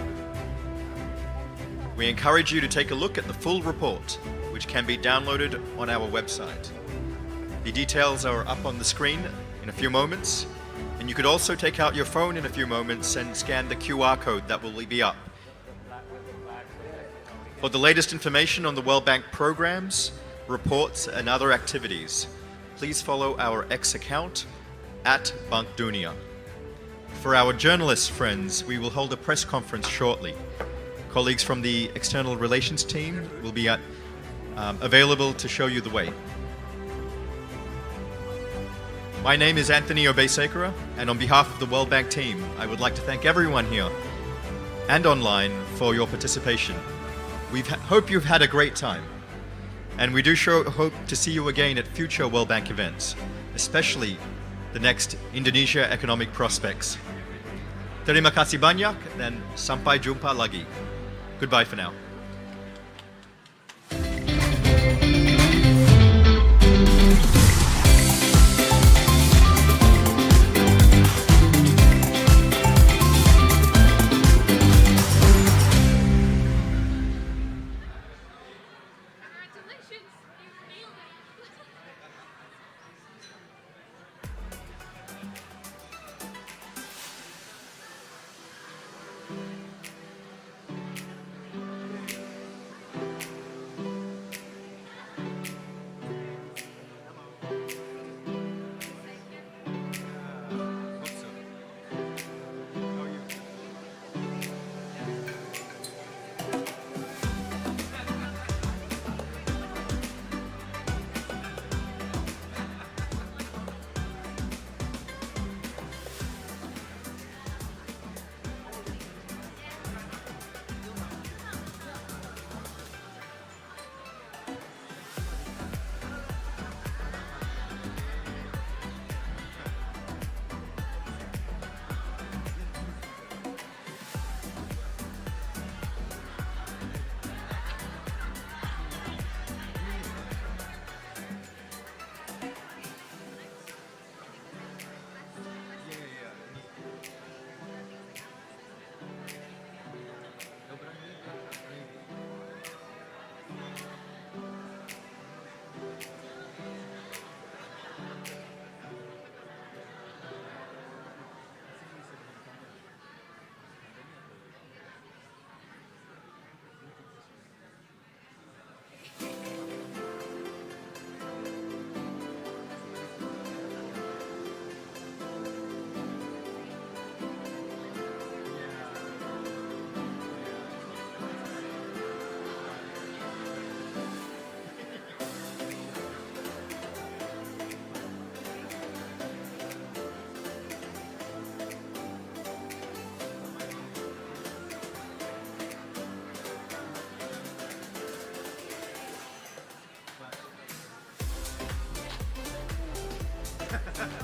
We encourage you to take a look at the full report, which can be downloaded on our website. The details are up on the screen in a few moments, and you could also take out your phone in a few moments and scan the QR code that will be up. For the latest information on the World Bank programs, reports, and other activities, please follow our X account @Bank Dunia. For our journalist friends, we will hold a press conference shortly. Colleagues from the External Relations team will be available to show you the way. My name is Anthony Obesekera, and on behalf of the World Bank team, I would like to thank everyone here and online for your participation. We hope you've had a great time, and we do hope to see you again at future World Bank events, especially the next Indonesia Economic Prospects. Terima kasih banyak dan sampai jumpa lagi. Goodbye for now. Ha ha ha.